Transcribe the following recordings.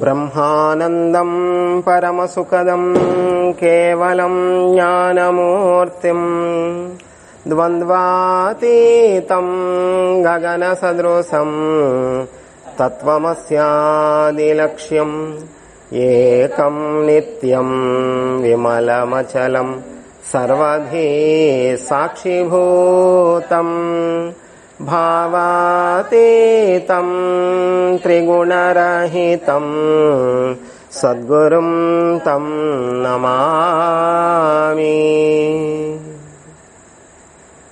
బ్రహ్మానందం పరమసుఖదం కేవలం జ్ఞానమూర్తిం ద్వంద్వాతీతం గగన సదృశం తత్వమస్యాదిలక్ష్యం ఏకం నిత్యం విమలమచలం సర్వధీ సాక్షిభూతం భావాతీతం త్రిగుణరహితం సద్గురుం తం నమామి.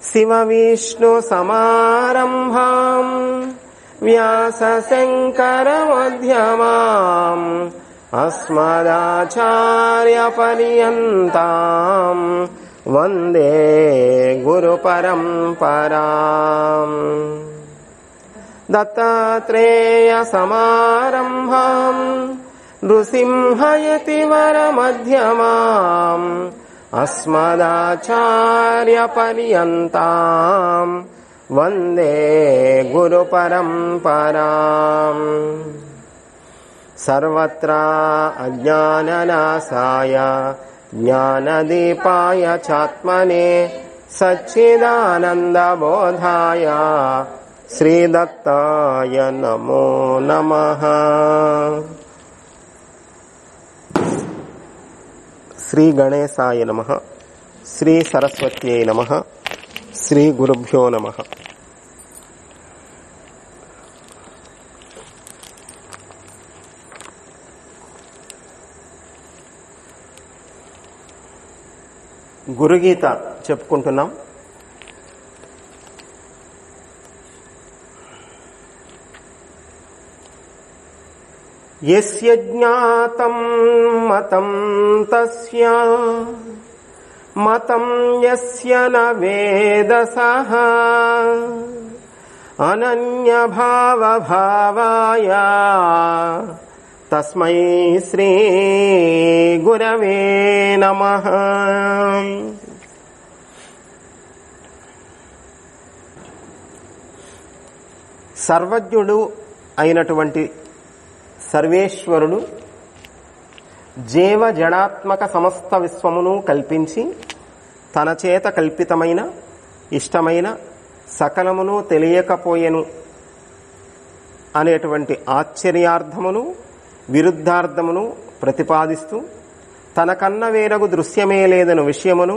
శివ విష్ణు సమారంభాం వ్యాస శంకర మధ్యమాం అస్మదాచార్య పర్యంతాం వందే గురు పరంపరాం. దత్తాత్రేయ సమారంభాం నృసింహయతివర మధ్యమాం అస్మదాచార్య పర్యంతాం వందే గురు పరంపరాం. సర్వత్రా అజ్ఞాననాశాయ జ్ఞానదీపాయ చాత్మనే సచ్చిదానందబోధాయ శ్రీదత్తాయ నమో నమః. శ్రీ గణేశాయ నమః. శ్రీ సరస్వత్యై నమః. శ్రీ గురుభ్యో నమః. గురుగీత చెప్పుకుంటున్నాం. యస్య జ్ఞాతం మతం తస్య మతం యస్య న వేదసః అనన్యభావభావాయ తస్మై శ్రీ గురవే నమః. సర్వజ్ఞుడు అయినటువంటి సర్వేశ్వరుడు జీవ జడాత్మక సమస్త విశ్వమును కల్పించి తన చేత కల్పితమైన ఇష్టమైన సకలమును తెలియకపోయెను అనేటువంటి ఆశ్చర్యార్థమును విరుద్ధార్థమును ప్రతిపాదిస్తూ తనకన్న వేరగు దృశ్యమే లేదను విషయమును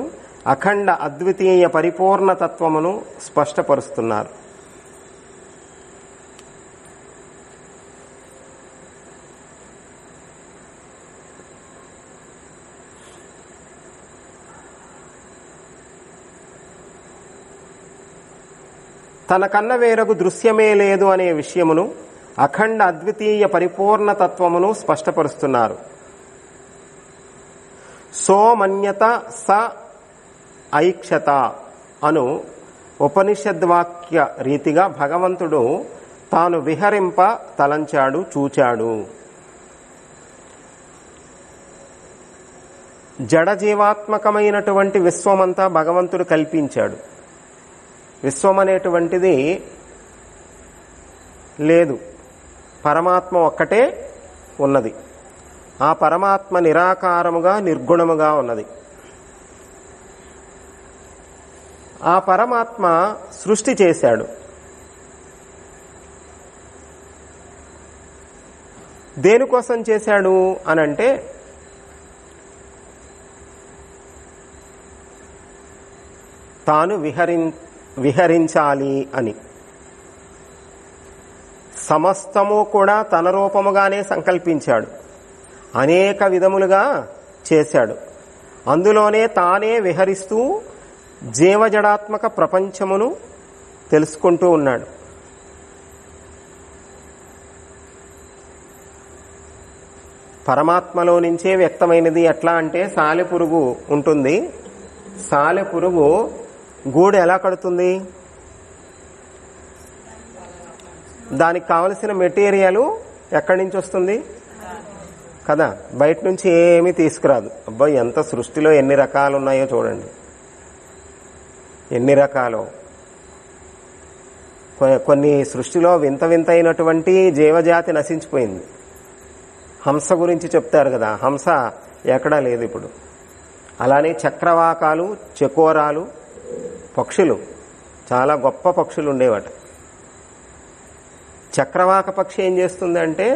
అఖండ అద్వితీయ పరిపూర్ణతత్వమును స్పష్టపరుస్తున్నారు. తనకన్న వేరగు దృశ్యమే లేదు అనే విషయమును అఖండ అద్వితీయ పరిపూర్ణతత్వమును స్పష్టపరుస్తున్నారు. సోమన్యత స ఐక్షత అను ఉపనిషద్వాక్య రీతిగా భగవంతుడు తాను విహరింప తలంచాడు, చూచాడు. జడజీవాత్మకమైనటువంటి విశ్వమంతా భగవంతుడు కల్పించాడు. విశ్వం అనేటువంటిది లేదు, పరమాత్మ ఒక్కటే ఉన్నది. ఆ పరమాత్మ నిరాకారముగా నిర్గుణముగా ఉన్నది. ఆ పరమాత్మ సృష్టి చేశాడు. దేనికోసం చేశాడు అనంటే తాను విహరించాలి అని. సమస్తము కూడా తన రూపముగానే సంకల్పించాడు, అనేక విధములుగా చేశాడు. అందులోనే తానే విహరిస్తూ జీవజడాత్మక ప్రపంచమును తెలుసుకుంటూ ఉన్నాడు. పరమాత్మలో నుంచే వ్యక్తమైనది. ఎట్లా అంటే సాలెపురుగు ఉంటుంది. సాలెపురుగు గూడు ఎలా కడుతుంది? దానికి కావలసిన మెటీరియల్ ఎక్కడి నుంచి వస్తుంది కదా, బయట నుంచి ఏమీ తీసుకురాదు. అబ్బాయి ఎంత సృష్టిలో ఎన్ని రకాలు ఉన్నాయో చూడండి, ఎన్ని రకాలు. కొన్ని సృష్టిలో వింత వింత అయినటువంటి జీవజాతి నశించిపోయింది. హంస గురించి చెప్తారు కదా, హంస ఎక్కడా లేదు ఇప్పుడు. అలానే చక్రవాకాలు, చకోరాలు పక్షులు, చాలా గొప్ప పక్షులు ఉండేవట. చక్రవాక పక్షి ఏం చేస్తుందంటే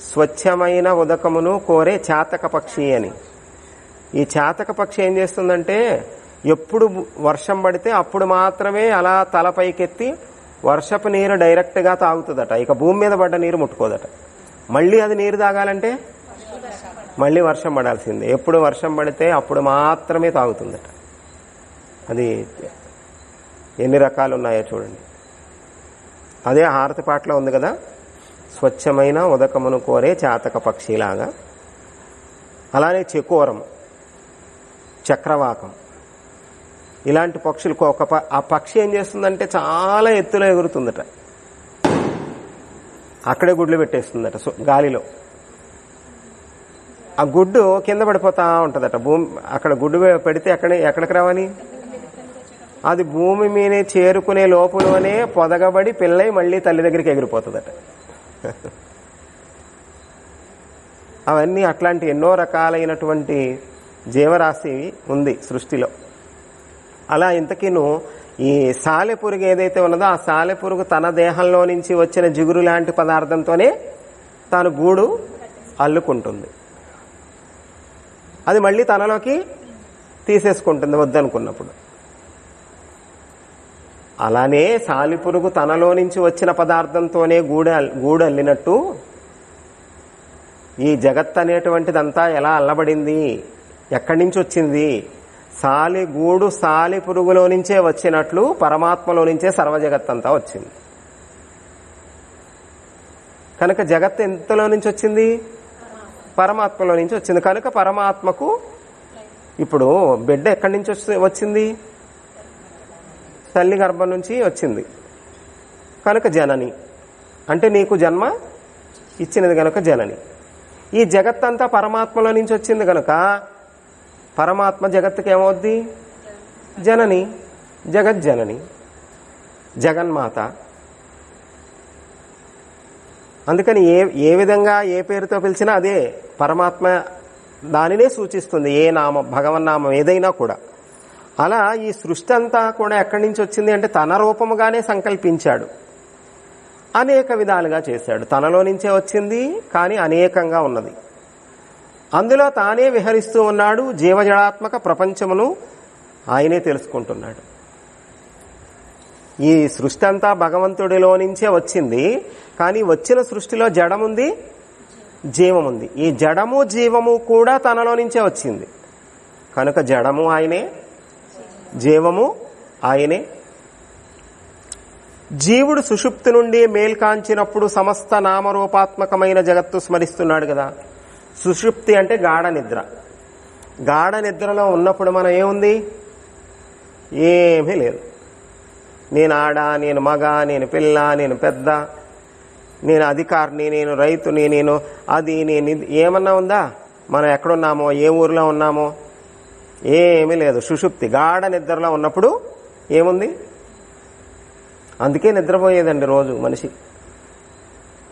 స్వచ్ఛమైన ఉదకమును కోరే చాతక పక్షి అని. ఈ చాతక పక్షి ఏం చేస్తుందంటే ఎప్పుడు వర్షం పడితే అప్పుడు మాత్రమే అలా తలపైకెత్తి వర్షపు నీరు డైరెక్ట్గా తాగుతుందట. ఇక భూమి మీద పడ్డ నీరు ముట్టుకోదట. మళ్ళీ అది నీరు తాగాలంటే మళ్ళీ వర్షం పడాల్సిందే. ఎప్పుడు వర్షం పడితే అప్పుడు మాత్రమే తాగుతుందట. అది ఎన్ని రకాలు ఉన్నాయో చూడండి. అదే హారతి పాటలో ఉంది కదా, స్వచ్ఛమైన ఉదకమును కోరే చాతక పక్షిలాగా. అలానే చకోరం, చక్రవాకం, ఇలాంటి పక్షులకు ఆ పక్షి ఏం చేస్తుందంటే చాలా ఎత్తులో ఎగురుతుందట. అక్కడే గుడ్లు పెట్టేస్తుందట గాలిలో. ఆ గుడ్డు కింద పడిపోతా ఉంటుందట. భూమి అక్కడ గుడ్డు పెడితే ఎక్కడికి రావాలి, అది భూమి మీద చేరుకునే లోపులోనే పొదగబడి పిల్లై మళ్ళీ తల్లి దగ్గరికి ఎగిరిపోతుందట. అవన్నీ అట్లాంటి ఎన్నో రకాలైనటువంటి జీవరాశి ఉంది సృష్టిలో. అలా ఇంతకీను ఈ సాలెపురుగు ఏదైతే ఉన్నదో ఆ సాలెపురుగు తన దేహంలో నుంచి వచ్చిన జిగురు లాంటి పదార్థంతోనే తాను గూడు అల్లుకుంటుంది. అది మళ్ళీ తనలోకి తీసేసుకుంటుంది వద్దనుకున్నప్పుడు. అలానే సాలిపురుగు తనలో నుంచి వచ్చిన పదార్థంతోనే గూడు అల్లినట్టు ఈ జగత్ అనేటువంటిదంతా ఎలా అల్లబడింది, ఎక్కడి నుంచి వచ్చింది? గూడు సాలి పురుగులో నుంచే వచ్చినట్లు పరమాత్మలో నుంచే సర్వజగత్ అంతా వచ్చింది. కనుక జగత్ ఎంతలో నుంచి వచ్చింది? పరమాత్మలో నుంచి వచ్చింది. కనుక పరమాత్మకు ఇప్పుడు బిడ్డ ఎక్కడి నుంచి వచ్చింది? తల్లి గర్భం నుంచి వచ్చింది. కనుక జనని అంటే నీకు జన్మ ఇచ్చినది కనుక జనని. ఈ జగత్తంతా పరమాత్మలో నుంచి వచ్చింది కనుక పరమాత్మ జగత్తుకి ఏమవుద్ది? జనని, జగజ్జనని, జగన్మాత. అందుకని ఏ విధంగా ఏ పేరుతో పిలిచినా అదే పరమాత్మ దానినే సూచిస్తుంది. ఏ నామం, భగవన్నామం ఏదైనా కూడా. అలా ఈ సృష్టి అంతా కూడా ఎక్కడి నుంచి వచ్చింది అంటే తన రూపముగానే సంకల్పించాడు, అనేక విధాలుగా చేశాడు. తనలో నుంచే వచ్చింది కానీ అనేకంగా ఉన్నది. అందులో తానే విహరిస్తూ ఉన్నాడు. జీవజడాత్మక ప్రపంచమును ఆయనే తెలుసుకుంటున్నాడు. ఈ సృష్టి అంతా భగవంతుడిలో నుంచే వచ్చింది. కానీ వచ్చిన సృష్టిలో జడముంది, జీవముంది. ఈ జడము జీవము కూడా తనలో నుంచే వచ్చింది కనుక జడము ఆయనే, జీవము ఆయనే. జీవుడు సుషుప్తి నుండి మేల్కాంచినప్పుడు సమస్త నామరూపాత్మకమైన జగత్తు స్మరిస్తున్నాడు కదా. సుషుప్తి అంటే గాఢ నిద్ర. గాఢ నిద్రలో ఉన్నప్పుడు మనం ఏముంది? ఏమీ లేదు. నేను ఆడ, నేను మగ, నేను పిల్ల, నేను పెద్ద, నేను అధికారిని, నేను రైతుని, నేను అది, నేను ఇది, ఏమన్నా ఉందా? మనం ఎక్కడున్నామో, ఏ ఊరిలో ఉన్నామో ఏమీ లేదు. సుషుప్తి, గాఢ నిద్రలో ఉన్నప్పుడు ఏముంది? అందుకే నిద్రపోయేదండి రోజు మనిషి.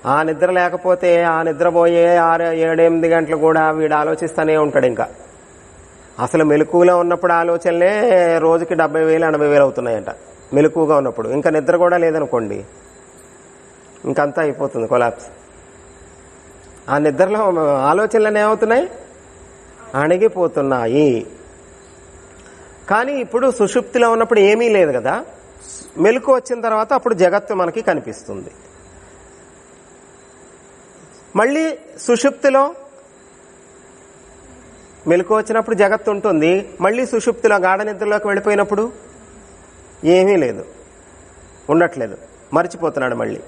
ఆ నిద్ర లేకపోతే ఆ నిద్రపోయే 6-7-8 గంటలు కూడా వీడు ఆలోచిస్తూనే ఉంటాడు. ఇంకా అసలు మెలకువలో ఉన్నప్పుడు ఆలోచనలే రోజుకి 70,000-80,000 అవుతున్నాయంట మెలకువగా ఉన్నప్పుడు. ఇంకా నిద్ర కూడా లేదనుకోండి, ఇంకంతా అయిపోతుంది కొలాప్స్. ఆ నిద్రలో ఆలోచనలు ఏమవుతున్నాయి? అణిగిపోతున్నాయి. కానీ ఇప్పుడు సుషుప్తిలో ఉన్నప్పుడు ఏమీ లేదు కదా. మెలకు వచ్చిన తర్వాత అప్పుడు జగత్తు మనకి కనిపిస్తుంది. మళ్ళీ సుషుప్తిలో మెలకు వచ్చినప్పుడు జగత్తు ఉంటుంది. మళ్ళీ సుషుప్తిలో గాఢ నిద్రలోకి వెళ్ళిపోయినప్పుడు ఏమీ లేదు, ఉండట్లేదు, మర్చిపోతున్నాడు. మళ్ళీ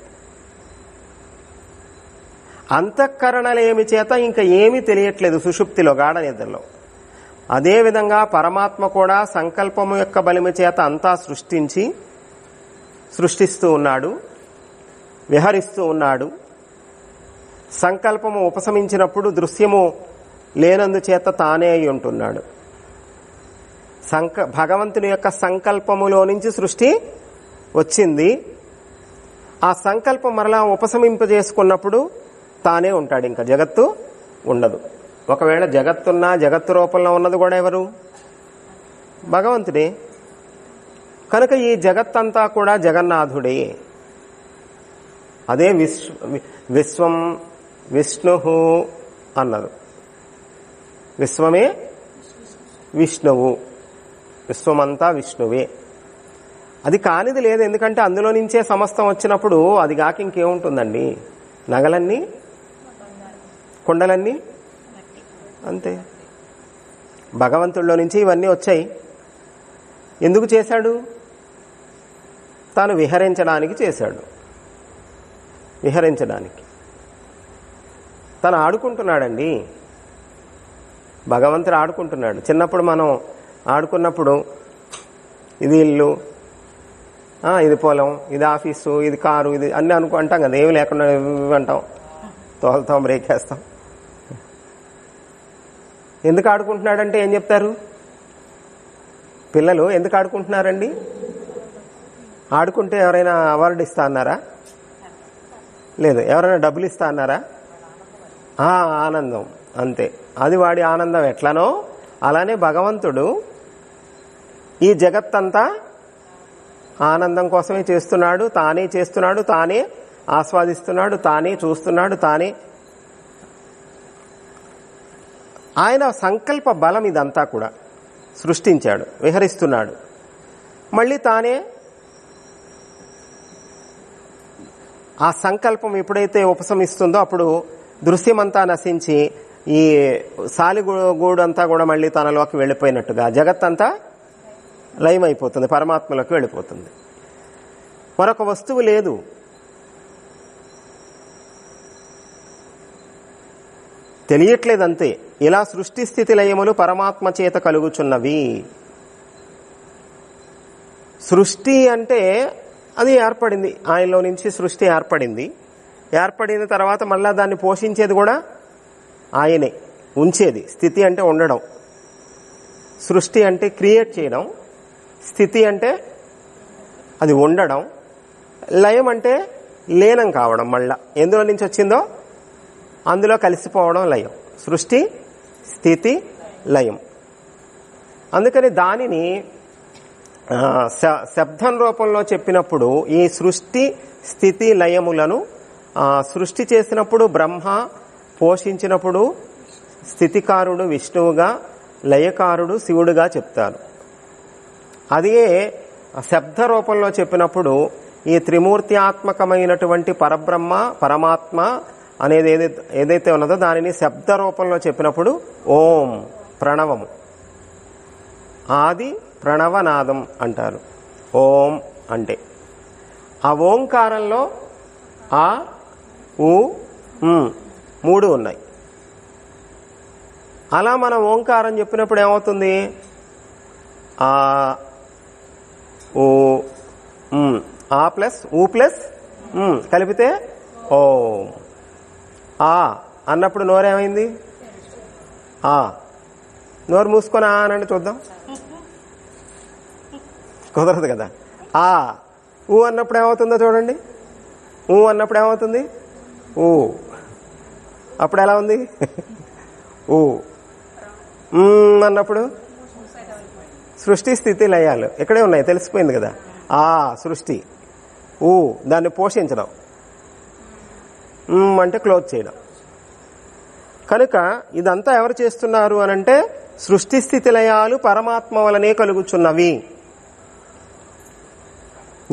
అంతఃకరణలేమి చేత ఇంకా ఏమీ తెలియట్లేదు సుషుప్తిలో, గాఢ నిద్రలో. అదేవిధంగా పరమాత్మ కూడా సంకల్పము యొక్క బలిమి చేత అంతా సృష్టిస్తూ ఉన్నాడు, విహరిస్తూ ఉన్నాడు. సంకల్పము ఉపశమించినప్పుడు దృశ్యము లేనందుచేత తానే అయి ఉంటున్నాడు. భగవంతుని యొక్క సంకల్పములో నుంచి సృష్టి వచ్చింది. ఆ సంకల్పం మరలా ఉపశమింపజేసుకున్నప్పుడు తానే ఉంటాడు, ఇంకా జగత్తు ఉండదు. ఒకవేళ జగత్తున్నా జగత్తు రూపంలో ఉన్నది కూడా ఎవరు? భగవంతుడే. కనుక ఈ జగత్తంతా కూడా జగన్నాథుడే. అదే విశ్వం విష్ణు అన్నది. విశ్వమే విష్ణువు, విశ్వమంతా విష్ణువే. అది కానిది లేదు, ఎందుకంటే అందులో నుంచే సమస్తం వచ్చినప్పుడు అది కాక ఇంకేముంటుందండి? నగలన్నీ, కొండలన్నీ అంతే. భగవంతుడిలో నుంచి ఇవన్నీ వచ్చాయి. ఎందుకు చేశాడు? తాను విహరించడానికి చేశాడు. విహరించడానికి తను ఆడుకుంటున్నాడండి. భగవంతుడు ఆడుకుంటున్నాడు. చిన్నప్పుడు మనం ఆడుకున్నప్పుడు ఇది ఇల్లు, ఇది పొలం, ఇది ఆఫీసు, ఇది కారు, ఇది అన్నీ అంటాం కదా. ఏమి లేకుండా అంటాం, తోలుతాం, బ్రేక్ వేస్తాం. ఎందుకు ఆడుకుంటున్నాడంటే ఏం చెప్తారు పిల్లలు? ఎందుకు ఆడుకుంటున్నారండి? ఆడుకుంటే ఎవరైనా అవార్డు ఇస్తా అన్నారా? లేదు. ఎవరైనా డబ్బులు ఇస్తా అన్నారా? ఆనందం, అంతే. అది వాడి ఆనందం. ఎట్లనో అలానే భగవంతుడు ఈ జగత్తంతా ఆనందం కోసమే చేస్తున్నాడు. తానే చేస్తున్నాడు, తానే ఆస్వాదిస్తున్నాడు, తానే చూస్తున్నాడు, తానే. ఆయన సంకల్ప బలం ఇదంతా కూడా సృష్టించాడు, విహరిస్తున్నాడు. మళ్ళీ తానే ఆ సంకల్పం ఎప్పుడైతే ఉపశమిస్తుందో అప్పుడు దృశ్యమంతా నశించి ఈ సాలిగూడంతా కూడా మళ్ళీ తనలోకి వెళ్ళిపోయినట్టుగా జగత్తంతా లయమైపోతుంది, పరమాత్మలోకి వెళ్ళిపోతుంది. మరొక వస్తువు లేదు. తెలియట్లేదంతే. ఇలా సృష్టి స్థితి లయములు పరమాత్మ చేత కలుగుచున్నవి. సృష్టి అంటే అది ఏర్పడింది, ఆయనలో నుంచి సృష్టి ఏర్పడింది. ఏర్పడిన తర్వాత మళ్ళా దాన్ని పోషించేది కూడా ఆయనే, ఉంచేది. స్థితి అంటే ఉండడం, సృష్టి అంటే క్రియేట్ చేయడం, స్థితి అంటే అది ఉండడం, లయం అంటే లీనం కావడం. మళ్ళా ఎందులో నుంచి వచ్చిందో అందులో కలిసిపోవడం లయం. సృష్టి, స్థితి, లయం. అందుకని దానిని శబ్దం రూపంలో చెప్పినప్పుడు ఈ సృష్టి స్థితి లయములను సృష్టి చేసినప్పుడు బ్రహ్మ, పోషించినప్పుడు స్థితికారుడు విష్ణువుగా, లయకారుడు శివుడుగా చెప్తారు. అదే శబ్ద రూపంలో చెప్పినప్పుడు ఈ త్రిమూర్త్యాత్మకమైనటువంటి పరబ్రహ్మ, పరమాత్మ అనేది ఏదైతే ఉన్నదో దానిని శబ్ద రూపంలో చెప్పినప్పుడు ఓం, ప్రణవము, ఆది ప్రణవనాదం అంటారు. ఓం అంటే ఆ ఓంకారంలో ఆ, ఉ, మూడు ఉన్నాయి. అలా మనం ఓంకారం చెప్పినప్పుడు ఏమవుతుంది? ఆ, ఓ, ఆ ప్లస్ ఊ ప్లస్ కలిపితే ఓం. ఆ అన్నప్పుడు నోరేమైంది? ఆ. నోరు మూసుకొని ఆ అనండి చూద్దాం. కుదరదు కదా. ఆ. ఊ అన్నప్పుడు ఏమవుతుందో చూడండి. ఊ అన్నప్పుడు ఏమవుతుంది? ఊ. అప్పుడు ఎలా ఉంది? ఊ. అన్నప్పుడు సృష్టి స్థితి లయాలు ఇక్కడే ఉన్నాయి, తెలిసిపోయింది కదా. ఆ సృష్టి, ఊ దాన్ని పోషించడం, అంటే క్లోజ్ చేయడం. కనుక ఇదంతా ఎవరు చేస్తున్నారు అనంటే సృష్టి స్థితి లయాలు పరమాత్మ వలనే కలుగుచున్నవి.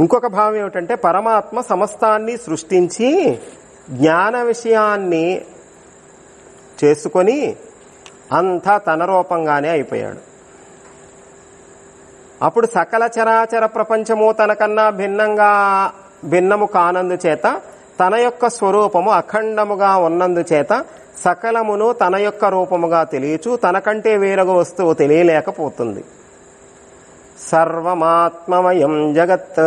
ఇంకొక భావం ఏమిటంటే పరమాత్మ సమస్తాన్ని సృష్టించి జ్ఞాన విషయాన్ని చేసుకొని అంతా తన రూపంగానే అయిపోయాడు. అప్పుడు సకల చరాచర ప్రపంచము తనకన్నా భిన్నము కానందు చేత తన యొక్క స్వరూపము అఖండముగా ఉన్నందు చేత సకలమును తన యొక్క రూపముగా తెలియచు తనకంటే వేరొక వస్తువు తెలియలేకపోతుంది. సర్వమాత్మమయం జగత్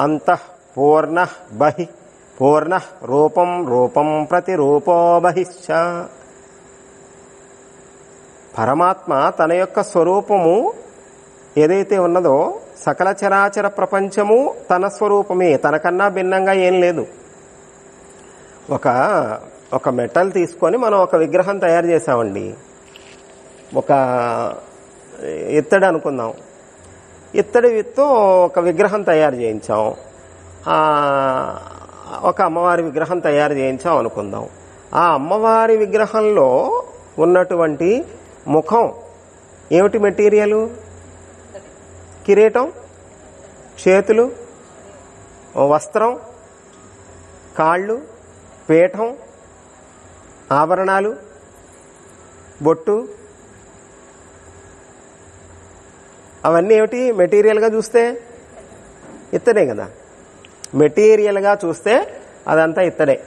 అంతః పూర్ణ బహి పూర్ణ రూపం రూపం ప్రతిరూపో బహిశ్చ. పరమాత్మ తన యొక్క స్వరూపము ఏదైతే ఉన్నదో సకల చరాచర ప్రపంచము తన స్వరూపమే, తనకన్నా భిన్నంగా ఏం లేదు. ఒక మెటల్ తీసుకొని మనం ఒక విగ్రహం తయారు చేసామండి. ఒక ఇత్తడి అనుకుందాం, ఇత్తడితో ఒక విగ్రహం తయారు చేయించాం, ఒక అమ్మవారి విగ్రహం తయారు చేయించాం అనుకుందాం. ఆ అమ్మవారి విగ్రహంలో ఉన్నటువంటి ముఖం ఏమిటి మెటీరియల్? కిరీటం, చేతులు, వస్త్రం, కాళ్ళు, పీఠం, ఆభరణాలు, బొట్టు, అవన్నీ ఏమిటి? మెటీరియల్గా చూస్తే ఇత్తడే కదా. మెటీరియల్గా చూస్తే అదంతా ఇత్తడే.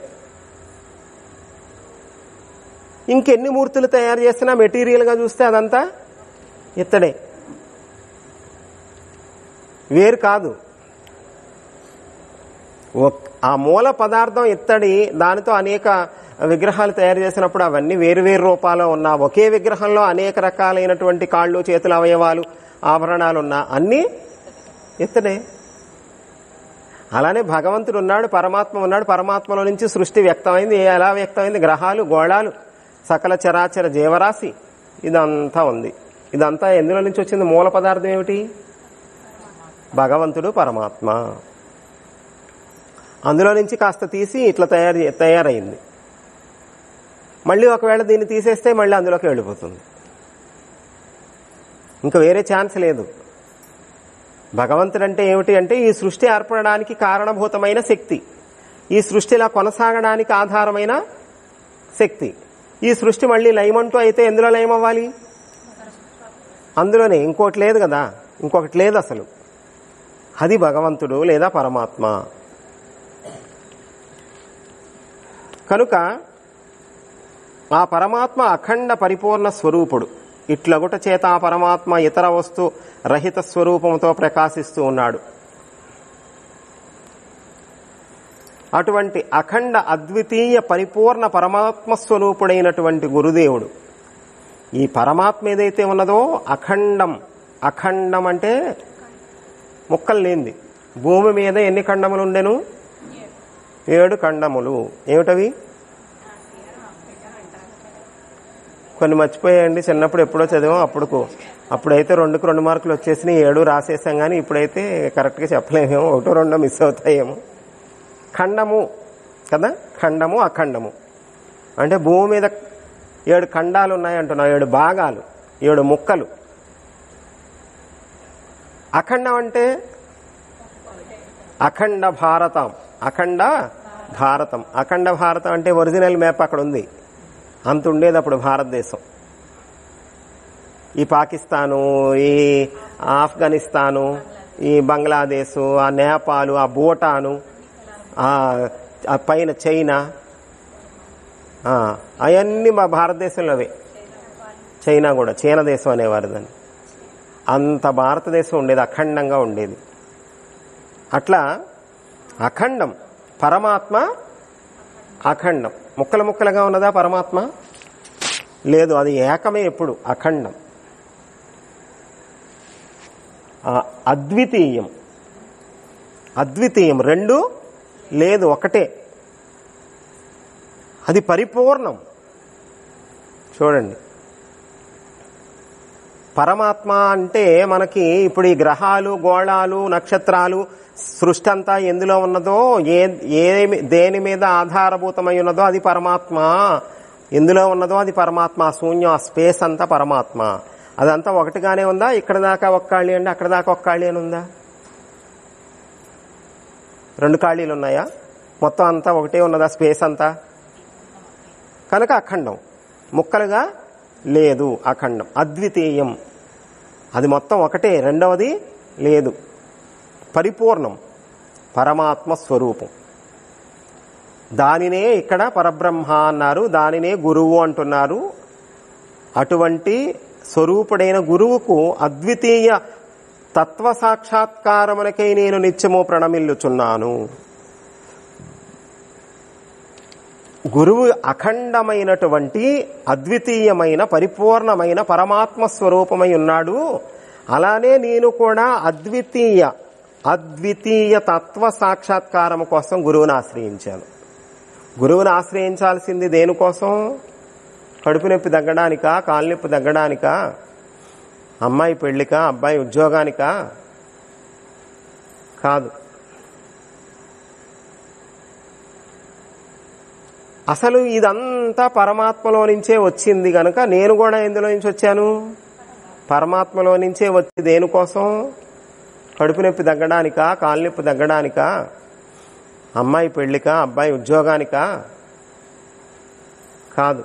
ఇంకెన్ని మూర్తులు తయారు చేసినా మెటీరియల్గా చూస్తే అదంతా ఇత్తడే, వేరు కాదు. ఆ మూల పదార్థం ఇత్తడి, దానితో అనేక విగ్రహాలు తయారు చేసినప్పుడు అవన్నీ వేరు వేరు రూపాల్లో ఉన్నా, ఒకే విగ్రహంలో అనేక రకాలైనటువంటి కాళ్ళు, చేతుల అవయవాలు, ఆభరణాలు ఉన్నా అన్నీ ఇత్తడే. అలానే భగవంతుడు ఉన్నాడు, పరమాత్మ ఉన్నాడు. పరమాత్మలో నుంచి సృష్టి వ్యక్తమైంది. ఎలా వ్యక్తమైంది? గ్రహాలు, గోళాలు, సకల చరాచర జీవరాశి ఇదంతా ఉంది. ఇదంతా ఎందులో నుంచి వచ్చింది? మూల పదార్థం ఏమిటి? భగవంతుడు, పరమాత్మ. అందులో నుంచి కాస్త తీసి ఇట్లా తయారైంది. మళ్ళీ ఒకవేళ దీన్ని తీసేస్తే మళ్ళీ అందులోకి వెళ్ళిపోతుంది. ఇంకా వేరే ఛాన్స్ లేదు. భగవంతుడంటే ఏమిటి అంటే ఈ సృష్టి ఏర్పడడానికి కారణభూతమైన శక్తి, ఈ సృష్టిలా కొనసాగడానికి ఆధారమైన శక్తి. ఈ సృష్టి మళ్ళీ లయమంటూ అయితే ఎందులో లయం అవ్వాలి? అందులోనే. ఇంకోటి లేదు కదా, ఇంకొకటి లేదు అసలు. అది భగవంతుడు లేదా పరమాత్మ. కనుక ఆ పరమాత్మ అఖండ పరిపూర్ణ స్వరూపుడు. ఇట్లగుట చేత ఆ పరమాత్మ ఇతర వస్తు రహిత స్వరూపంతో ప్రకాశిస్తూ ఉన్నాడు. అటువంటి అఖండ అద్వితీయ పరిపూర్ణ పరమాత్మ స్వరూపుడైనటువంటి గురుదేవుడు. ఈ పరమాత్మ ఏదైతే ఉన్నదో అఖండం. అఖండం అంటే ముక్కలు లేనిది. భూమి మీద ఎన్ని ఖండములు ఉండెను? 7 ఖండములు. ఏమిటవి? కొన్ని మర్చిపోయాయండి. చిన్నప్పుడు ఎప్పుడో చదివాం. అప్పుడైతే 2కు 2 మార్కులు వచ్చేసినాయి. 7 రాసేసాం. కానీ ఇప్పుడైతే కరెక్ట్గా చెప్పలేమేమో, 1, 2 మిస్ అవుతాయేమో. ఖండము కదా, ఖండము, అఖండము అంటే భూమి మీద 7 ఖండాలు ఉన్నాయంటున్నాం, 7 భాగాలు, 7 ముక్కలు. అఖండం అంటే అఖండ భారతం. అఖండ భారతం. అఖండ భారతం అంటే ఒరిజినల్ మ్యాప్ అక్కడ ఉంది. అంత ఉండేది అప్పుడు భారతదేశం. ఈ పాకిస్తాను, ఈ ఆఫ్ఘనిస్తాను, ఈ బంగ్లాదేశ్, ఆ నేపాలు, ఆ భూటాను, ఆ పైన చైనా, అవన్నీ మా భారతదేశంలోవే. చైనా కూడా చైనా దేశం అనేవారు దాన్ని. అంత భారతదేశం ఉండేది, అఖండంగా ఉండేది. అట్లా అఖండం. పరమాత్మ అఖండం. ముక్కలు ముక్కలుగా ఉన్నదా పరమాత్మ? లేదు, అది ఏకమే. ఎప్పుడు అఖండం. అద్వితీయం. అద్వితీయం 2 లేదు, ఒకటే. అది పరిపూర్ణం. చూడండి, పరమాత్మ అంటే మనకి ఇప్పుడు ఈ గ్రహాలు, గోళాలు, నక్షత్రాలు, సృష్టి అంతా ఎందులో ఉన్నదో, దేని మీద ఆధారభూతమై ఉన్నదో అది పరమాత్మ. ఎందులో ఉన్నదో అది పరమాత్మ. శూన్యం, ఆ స్పేస్ అంతా పరమాత్మ. అదంతా ఒకటిగానే ఉందా? ఇక్కడ దాకా ఒక ఖాళీ అండి, అక్కడ దాకా ఒక ఖాళీ అని ఉందా? 2 ఖాళీలు ఉన్నాయా? మొత్తం అంతా ఒకటే ఉన్నదా స్పేస్ అంతా? కనుక అఖండం. ముక్కలుగా లేదు, అఖండం. అద్వితీయం. అది మొత్తం ఒకటే, రెండవది లేదు. పరిపూర్ణం, పరమాత్మ స్వరూపం. దానినే ఇక్కడ పరబ్రహ్మ అన్నారు, దానినే గురువు అంటున్నారు. అటువంటి స్వరూపుడైన గురువుకు అద్వితీయ తత్వ సాక్షాత్కారమునకై నేను నిత్యము ప్రణమిల్లుచున్నాను. గురువు అఖండమైనటువంటి అద్వితీయమైన పరిపూర్ణమైన పరమాత్మ స్వరూపమై ఉన్నాడు. అలానే నేను కూడా అద్వితీయ తత్వ సాక్షాత్కారము కోసం గురువుని ఆశ్రయించాను. గురువుని ఆశ్రయించాల్సింది దేనికోసం? కడుపు నొప్పి తగ్గడానికా, కాలు నొప్పి తగ్గడానికా, అమ్మాయి పెళ్లికా, అబ్బాయి ఉద్యోగానికా? కాదు. అసలు ఇదంతా పరమాత్మలో నుంచే వచ్చింది గనక నేను కూడా ఎందులో నుంచి వచ్చాను? పరమాత్మలో నుంచే వచ్చి దేనికోసం? కడుపు నొప్పి తగ్గడానికా, కాలు నొప్పి తగ్గడానికా, అమ్మాయి పెళ్లికా, అబ్బాయి ఉద్యోగానికా? కాదు.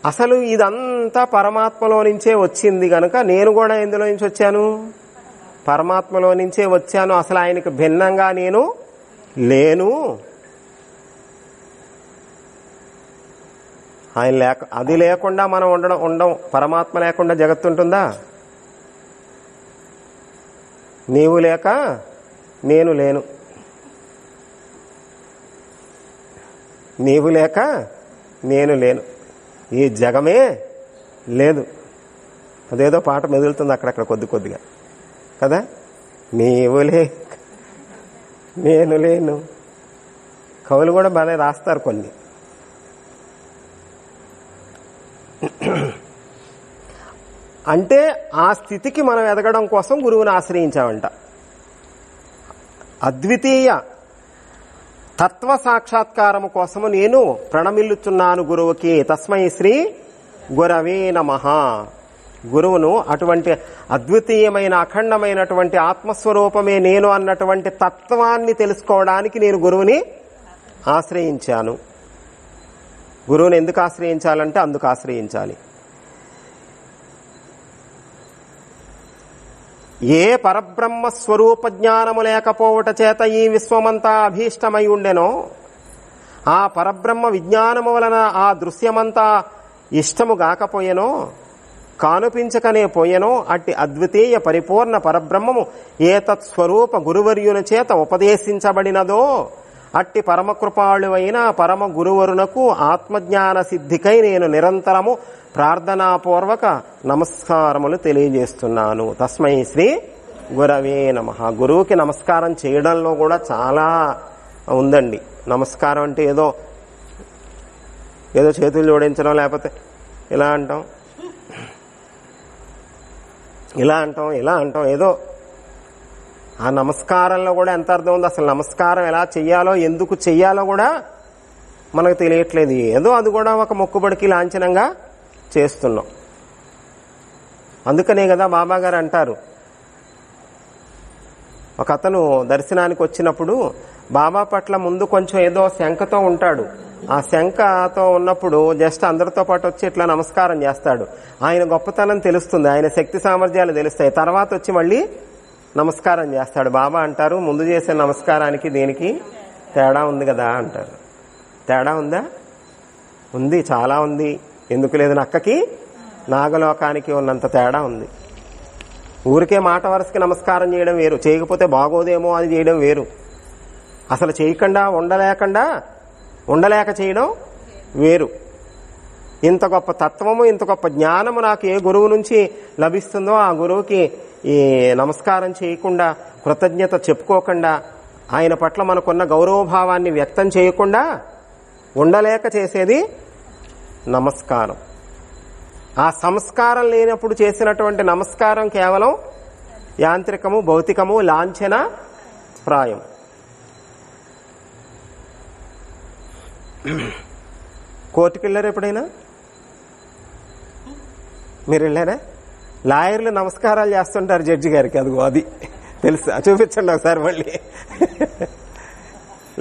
అసలు ఇదంతా పరమాత్మలో నుంచే వచ్చింది గనక నేను కూడా ఎందులో నుంచి వచ్చాను? పరమాత్మలో నుంచే వచ్చాను. అసలు ఆయనకు భిన్నంగా నేను లేను. ఆయన అది లేకుండా మనం ఉండం. పరమాత్మ లేకుండా జగత్తు ఉంటుందా? నీవు లేక నేను లేను, నీవు లేక నేను లేను, ఈ జగమే లేదు. అదేదో పాట మెదులుతుంది అక్కడక్కడ కొద్దిగా కదా. నీవు లేక నేను లేను. కవులు కూడా బాగా రాస్తారు కొన్ని. అంటే ఆ స్థితికి మనం ఎదగడం కోసం గురువుని ఆశ్రయించామంట. అద్వితీయ తత్వ సాక్షాత్కారము కోసము నేను ప్రణమిల్లుచున్నాను గురువుకి. తస్మై శ్రీ గురవే నమః. గురువును అటువంటి అద్వితీయమైన అఖండమైనటువంటి ఆత్మస్వరూపమే నేను అన్నటువంటి తత్వాన్ని తెలుసుకోవడానికి నేను గురువుని ఆశ్రయించాను. గురువుని ఎందుకు ఆశ్రయించాలంటే అందుకు ఆశ్రయించాలి. ఏ పరబ్రహ్మ స్వరూప జ్ఞానము లేకపోవట చేత ఈ విశ్వమంతా అభీష్టమై ఉండెనో, ఆ పరబ్రహ్మ విజ్ఞానము వలన ఆ దృశ్యమంతా ఇష్టము గాకపోయెనో, కానుపించకనే పోయెనో, అట్టి అద్వితీయ పరిపూర్ణ పరబ్రహ్మము ఏతత్ స్వరూప గురువర్యుని చేత ఉపదేశించబడినదో, అట్టి పరమకృపాళువైన పరమ గురువరునకు ఆత్మజ్ఞాన సిద్ధికై నేను నిరంతరము ప్రార్థనాపూర్వక నమస్కారములు తెలియజేస్తున్నాను. తస్మై శ్రీ గురవే నమః. గురువుకి నమస్కారం చేయడంలో కూడా చాలా ఉందండి. నమస్కారం అంటే ఏదో చేతులు జోడించడం, లేకపోతే ఇలా అంటాం ఏదో. ఆ నమస్కారంలో కూడా ఎంత అర్థం ఉంది? అసలు నమస్కారం ఎలా చెయ్యాలో, ఎందుకు చెయ్యాలో కూడా మనకు తెలియట్లేదు. ఏదో అది కూడా ఒక మొక్కుబడికి లాంఛనంగా చేస్తున్నాం. అందుకనే కదా బాబా గారు అంటారు, ఒక అతను దర్శనానికి వచ్చినప్పుడు బాబా పట్ల ముందు కొంచెం ఏదో శంకతో ఉంటాడు. ఆ శంకతో ఉన్నప్పుడు జస్ట్ అందరితో పాటు వచ్చి ఇట్లా నమస్కారం చేస్తాడు. ఆయన గొప్పతనం తెలుస్తుంది, ఆయన శక్తి సామర్థ్యాలు తెలుస్తాయి. తర్వాత వచ్చి మళ్ళీ నమస్కారం చేస్తాడు. బాబా అంటారు, ముందు చేసే నమస్కారానికి దీనికి తేడా ఉంది కదా అంటారు. తేడా ఉందా? ఉంది, చాలా ఉంది. ఎందుకు లేదు? నక్కకి నాగలోకానికి ఉన్నంత తేడా ఉంది. ఊరికే మాట వరుసకి నమస్కారం చేయడం వేరు, చేయకపోతే బాగోదేమో అని చేయడం వేరు. అసలు చేయకుండా ఉండలేక చేయడం వేరు. ఇంత గొప్ప తత్వము, ఇంత గొప్ప జ్ఞానము నాకు ఏ గురువు నుంచి లభిస్తుందో ఆ గురువుకి ఈ నమస్కారం చేయకుండా, కృతజ్ఞత చెప్పుకోకుండా, ఆయన పట్ల మనకున్న గౌరవభావాన్ని వ్యక్తం చేయకుండా ఉండలేక చేసేది నమస్కారం. ఆ సంస్కారం లేనప్పుడు చేసినటువంటి నమస్కారం కేవలం యాంత్రికము, భౌతికము, లాంఛన ప్రాయం. కోర్టుకి వెళ్ళారు ఎప్పుడైనా? మీరు వెళ్ళారా? లాయర్లు నమస్కారాలు చేస్తుంటారు జడ్జి గారికి. అదిగో అది తెలుసు, చూపించండి ఒకసారి మళ్ళీ.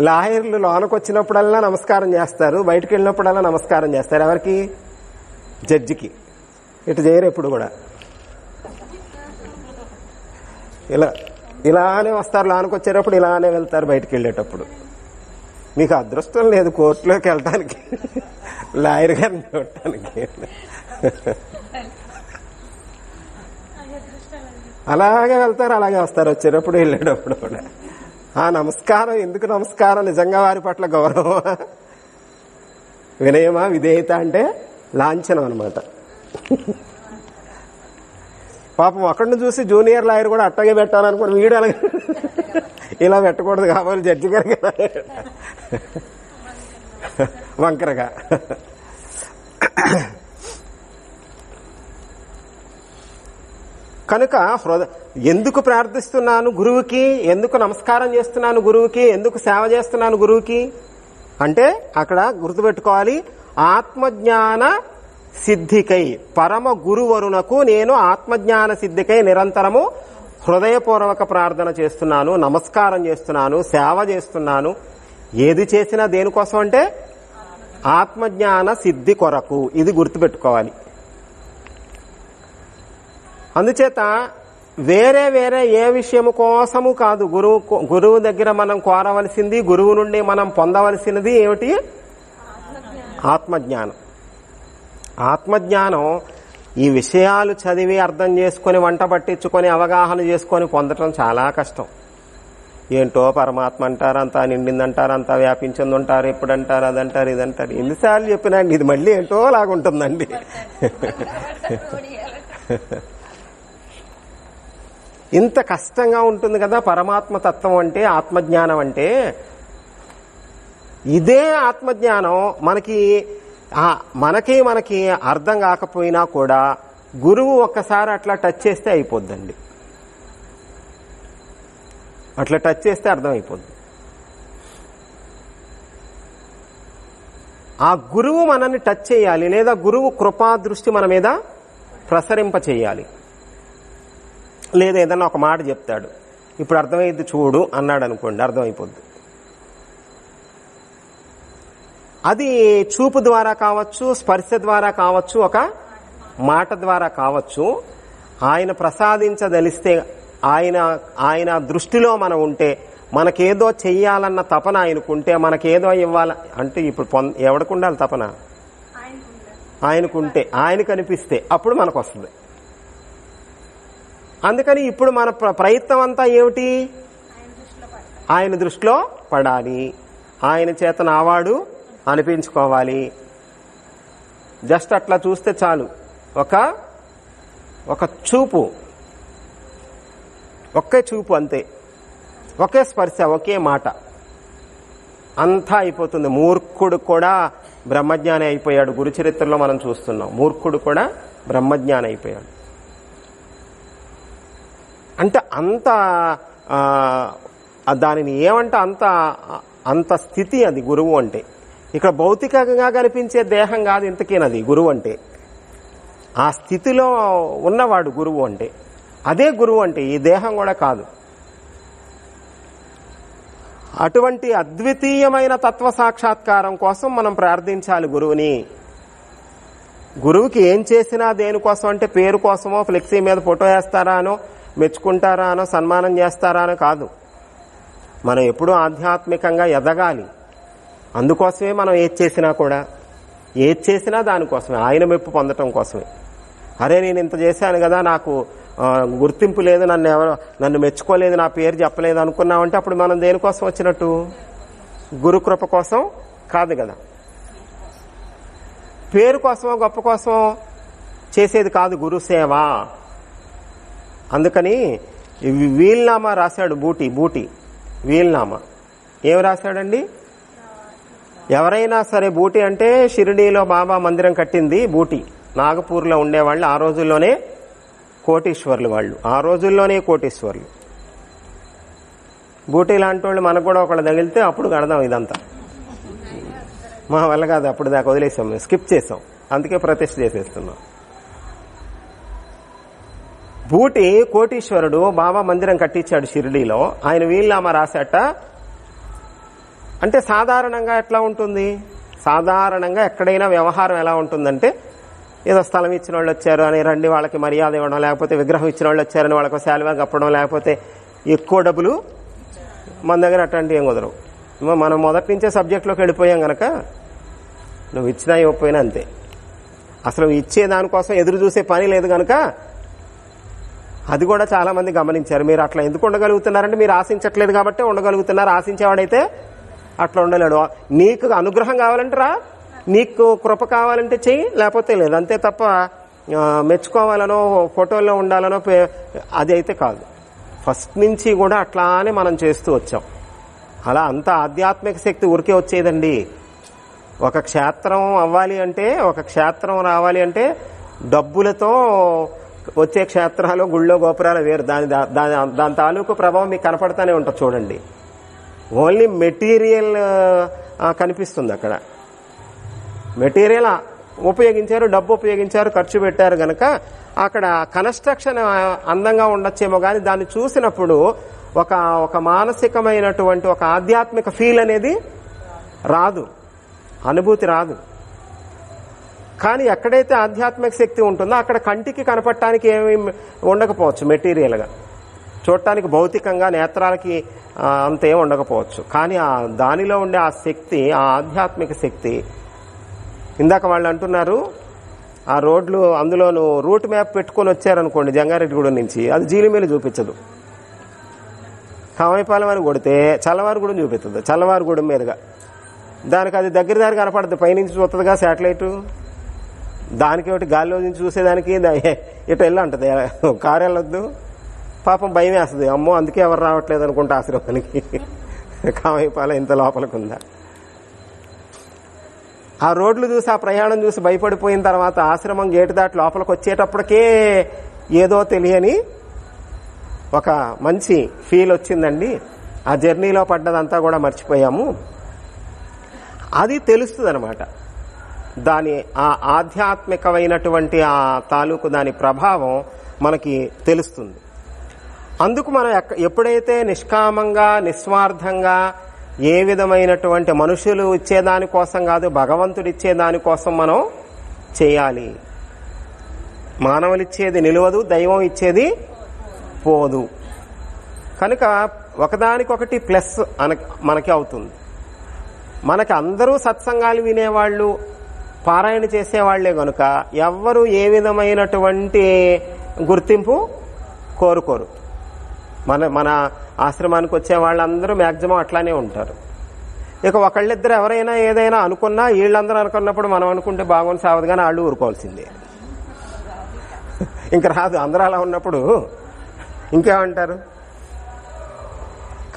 లాయర్లు లోనకు వచ్చినప్పుడల్లా నమస్కారం చేస్తారు, బయటకు వెళ్ళినప్పుడల్లా నమస్కారం చేస్తారు. ఎవరికి? జడ్జికి. ఇటు చేయరు ఎప్పుడు కూడా. ఇలానే వస్తారు, లోనకు వచ్చేటప్పుడు ఇలానే వెళ్తారు, బయటకు వెళ్ళేటప్పుడు. మీకు అదృష్టం లేదు కోర్టులోకి వెళ్ళటానికి, లాయర్ గారిని చూడటానికి. అలాగే వెళ్తారు, అలాగే వస్తారు, వచ్చేటప్పుడు వెళ్ళేటప్పుడు కూడా. ఆ నమస్కారం ఎందుకు నమస్కారం? నిజంగా వారి పట్ల గౌరవం, వినయమా, విధేయత అంటే లాంఛనం అన్నమాట. పాపం ఒకరిని చూసి జూనియర్ లాయర్ కూడా అట్టగే పెట్టాలనుకోండి, వీడు అలాగే ఇలా పెట్టకూడదు కావాలి జడ్జి గారు కదా వంకరగా. కనుక ఎందుకు ప్రార్థిస్తున్నాను గురువుకి, ఎందుకు నమస్కారం చేస్తున్నాను గురువుకి, ఎందుకు సేవ చేస్తున్నాను గురువుకి అంటే అక్కడ గుర్తుపెట్టుకోవాలి, ఆత్మజ్ఞాన సిద్ధికై పరమ గురువరునకు నేను ఆత్మజ్ఞాన సిద్ధికై నిరంతరము హృదయపూర్వక ప్రార్థన చేస్తున్నాను, నమస్కారం చేస్తున్నాను, సేవ చేస్తున్నాను. ఏది చేసినా దేనికోసం అంటే ఆత్మజ్ఞాన సిద్ధి కొరకు. ఇది గుర్తుపెట్టుకోవాలి. అందుచేత వేరే వేరే ఏ విషయము కోసము కాదు గురువు దగ్గర మనం కోరవలసింది, గురువు నుండి మనం పొందవలసినది ఏమిటి? ఆత్మజ్ఞానం. ఆత్మజ్ఞానం ఈ విషయాలు చదివి అర్థం చేసుకుని వంట పట్టించుకొని అవగాహన చేసుకొని పొందటం చాలా కష్టం. ఏంటో పరమాత్మ అంటారు, అంతా నిండిందంటారు, అంతా వ్యాపించిందంటారు, ఎప్పుడంటారు, అదంటారు, ఇదంటారు. ఎన్నిసార్లు చెప్పినండి ఇది మళ్ళీ ఏంటో లాగుంటుందండి. ఇంత కష్టంగా ఉంటుంది కదా పరమాత్మ తత్వం అంటే, ఆత్మజ్ఞానం అంటే. ఇదే ఆత్మజ్ఞానం మనకి అర్థం కాకపోయినా కూడా గురువు ఒక్కసారి అట్లా టచ్ చేస్తే అయిపోద్దండి. అట్లా టచ్ చేస్తే అర్థమైపోద్ది. ఆ గురువు మనల్ని టచ్ చేయాలి, లేదా గురువు కృపా దృష్టి మన మీద ప్రసరింప చేయాలి. లేదా ఏదన్నా ఒక మాట చెప్తాడు, ఇప్పుడు అర్థమైంది చూడు అన్నాడు అనుకోండి, అర్థమైపోద్ది. అది చూపు ద్వారా కావచ్చు, స్పర్శ ద్వారా కావచ్చు, ఒక మాట ద్వారా కావచ్చు. ఆయన ప్రసాదించదలిస్తే, ఆయన దృష్టిలో మనం ఉంటే, మనకేదో చెయ్యాలన్న తపన ఆయనకుంటే, మనకేదో ఇవ్వాలి అంటే ఇప్పుడు ఎవరికి ఉండాలి తపన? ఆయనకుంటే, ఆయనకు అనిపిస్తే అప్పుడు మనకు వస్తుంది. అందుకని ఇప్పుడు మన ప్రయత్నం అంతా ఏమిటి? ఆయన దృష్టిలో పడాలి, ఆయన చేత నావాడు అనిపించుకోవాలి. జస్ట్ అట్లా చూస్తే చాలు, ఒక చూపు, ఒకే చూపు అంతే, ఒకే స్పర్శ, ఒకే మాట, అంతా అయిపోతుంది. మూర్ఖుడు కూడా బ్రహ్మజ్ఞాని అయిపోయాడు. గురు చరిత్రలో మనం చూస్తున్నాం, మూర్ఖుడు కూడా బ్రహ్మజ్ఞాని అయిపోయాడు. అంటే అంత దానిని ఏమంటే అంత స్థితి అది గురువు అంటే. ఇక్కడ భౌతికంగా కనిపించే దేహం కాదు ఇంతకేనది గురువు అంటే. ఆ స్థితిలో ఉన్నవాడు గురువు అంటే. అదే గురువు అంటే, ఈ దేహం కూడా కాదు. అటువంటి అద్వితీయమైన తత్వ సాక్షాత్కారం కోసం మనం ప్రార్థించాలి గురువుని. గురువుకి ఏం చేసినా దేనికోసం అంటే పేరు కోసమో, ఫ్లెక్సీ మీద ఫోటో వేస్తారా అనో, మెచ్చుకుంటారా అనో, సన్మానం చేస్తారా అనో కాదు. మనం ఎప్పుడూ ఆధ్యాత్మికంగా ఎదగాలి. అందుకోసమే మనం ఏది చేసినా దానికోసమే, ఆయన మెప్పు పొందటం కోసమే. అరే నేను ఇంత చేశాను కదా, నాకు గుర్తింపు లేదు, నన్ను మెచ్చుకోలేదు, నా పేరు చెప్పలేదు అనుకున్నామంటే అప్పుడు మనం దేనికోసం వచ్చినట్టు? గురుకృప కోసం కాదు కదా. పేరు కోసమో గొప్ప కోసమో చేసేది కాదు గురు సేవ. అందుకని వీల్నామా రాశాడు బూటి వీల్నామా. ఏం రాశాడండి? ఎవరైనా సరే, బూటి అంటే షిరిడీలో బాబా మందిరం కట్టింది బూటి. నాగపూర్లో ఉండేవాళ్ళు, ఆ రోజుల్లోనే కోటీశ్వర్లు వాళ్ళు, ఆ రోజుల్లోనే కోటీశ్వర్లు. బూటి లాంటి వాళ్ళు మనకు కూడా ఒకళ్ళు తగిలితే అప్పుడు కడదాం. ఇదంతా మా వల్ల కాదు, అప్పుడు దాకా వదిలేసాం, మేము స్కిప్ చేసాం, అందుకే ప్రతిష్ఠ చేసేస్తున్నాం. బూటి కోటీశ్వరుడు, బాబా మందిరం కట్టించాడు షిరిడీలో. ఆయన వీల్నామా రాశాట. అంటే సాధారణంగా ఎట్లా ఉంటుంది? సాధారణంగా ఎక్కడైనా వ్యవహారం ఎలా ఉంటుందంటే, ఏదో స్థలం ఇచ్చిన వాళ్ళు వచ్చారు అని రండి వాళ్ళకి మర్యాద ఇవ్వడం, లేకపోతే విగ్రహం ఇచ్చిన వాళ్ళు వచ్చారని వాళ్ళకి శాలువా కప్పడం, లేకపోతే ఎక్కువ డబ్బులు. మన దగ్గర అట్లాంటి ఏం కుదరవు. మనం మొదటి నుంచే సబ్జెక్ట్లోకి వెళ్ళిపోయాం గనక నువ్వు ఇచ్చినా ఇవ్వకపోయినా అంతే. అసలు ఇచ్చే దానికోసం ఎదురు చూసే పని లేదు గనక అది కూడా చాలా మంది గమనించారు. మీరు అట్లా ఎందుకు ఉండగలుగుతున్నారంటే మీరు ఆశించట్లేదు కాబట్టి ఉండగలుగుతున్నారు. ఆశించేవాడైతే అట్లా ఉండలేడు. నీకు అనుగ్రహం కావాలంటే రా, నీకు కృప కావాలంటే చెయ్యి, లేకపోతే లేదు. అంతే తప్ప మెచ్చుకోవాలనో ఫోటోల్లో ఉండాలనో అది అయితే కాదు. ఫస్ట్ నుంచి కూడా అట్లానే మనం చేస్తూ వచ్చాం. అలా అంత ఆధ్యాత్మిక శక్తి ఊరికే వచ్చేదండి. ఒక క్షేత్రం అవ్వాలి అంటే, ఒక క్షేత్రం రావాలి అంటే డబ్బులతో వచ్చే క్షేత్రాలు, గుళ్ళో గోపురాలు వేరు. దాని తాలూకు ప్రభావం మీకు కనపడతానే ఉంటుంది. చూడండి, ఓన్లీ మెటీరియల్ కనిపిస్తుంది అక్కడ. మెటీరియల్ ఉపయోగించారు, డబ్బు ఉపయోగించారు, ఖర్చు పెట్టారు గనక అక్కడ కన్స్ట్రక్షన్ అందంగా ఉండొచ్చేమో కానీ దాన్ని చూసినప్పుడు ఒక మానసికమైనటువంటి ఒక ఆధ్యాత్మిక ఫీల్ అనేది రాదు, అనుభూతి రాదు. కానీ ఎక్కడైతే ఆధ్యాత్మిక శక్తి ఉంటుందో అక్కడ కంటికి కనపడటానికి ఏమీ ఉండకపోవచ్చు, మెటీరియల్గా చూడటానికి భౌతికంగా నేత్రాలకి అంతేం ఉండకపోవచ్చు. కానీ దానిలో ఉండే ఆ శక్తి, ఆ ఆధ్యాత్మిక శక్తి, ఇందాక వాళ్ళు అంటున్నారు ఆ రోడ్లు, అందులోనూ రూట్ మ్యాప్ పెట్టుకొని వచ్చారనుకోండి జంగారెడ్డిగూడెం నుంచి, అది జీలిమేలు చూపించదు. కామైపాలెం అని కొడితే చల్లవారిగూడెం చూపిస్తుంది, చల్లవారిగూడెం మీదుగా. దానికి అది దగ్గర దారి కనపడుతుంది, పైనుంచి చూస్తుందిగా శాటిలైటు. దానికి ఒకటి గాలిలో నుంచి చూసేదానికి ఇటు వెళ్ళంటది, కారు వెళ్ళొద్దు. పాపం భయం వేస్తుంది, అమ్మో అందుకే ఎవరు రావట్లేదు అనుకుంటా ఆశ్రమానికి. కామైపాలెం ఇంత లోపలికుందా. ఆ రోడ్లు చూసి, ఆ ప్రయాణం చూసి భయపడిపోయిన తర్వాత ఆశ్రమం గేటు దాటి లోపలికి వచ్చేటప్పటికే ఏదో తెలియని ఒక మంచి ఫీల్ వచ్చిందండి. ఆ జర్నీలో పడ్డదంతా కూడా మర్చిపోయాము. అది తెలుస్తుంది అనమాట. దాని ఆ ఆధ్యాత్మికమైనటువంటి ఆ తాలూకు దాని ప్రభావం మనకి తెలుస్తుంది. అందుకు మనం ఎప్పుడైతే నిష్కామంగా, నిస్వార్థంగా, ఏ విధమైనటువంటి మనుషులు ఇచ్చేదానికోసం కాదు, భగవంతుడు ఇచ్చేదానికోసం మనం చేయాలి. మానవులు ఇచ్చేది నిలవదు, దైవం ఇచ్చేది పోదు. కనుక ఒకదానికొకటి ప్లస్ మనకి అవుతుంది. మనకి అందరూ సత్సంగాలు వినేవాళ్ళు, పారాయణ చేసేవాళ్లే కనుక ఎవ్వరూ ఏ విధమైనటువంటి గుర్తింపు కోరుకోరు. మన ఆశ్రమానికి వచ్చే వాళ్ళందరూ మ్యాక్సిమం అట్లానే ఉంటారు. ఇక ఒకళ్ళిద్దరు ఎవరైనా ఏదైనా అనుకున్నా, వీళ్ళందరూ అనుకున్నప్పుడు మనం అనుకుంటే బాగుంది సావదుగానే వాళ్ళు ఊరుకోవాల్సిందే. ఇంకా రాదు. అందరూ అలా ఉన్నప్పుడు ఇంకేమంటారు?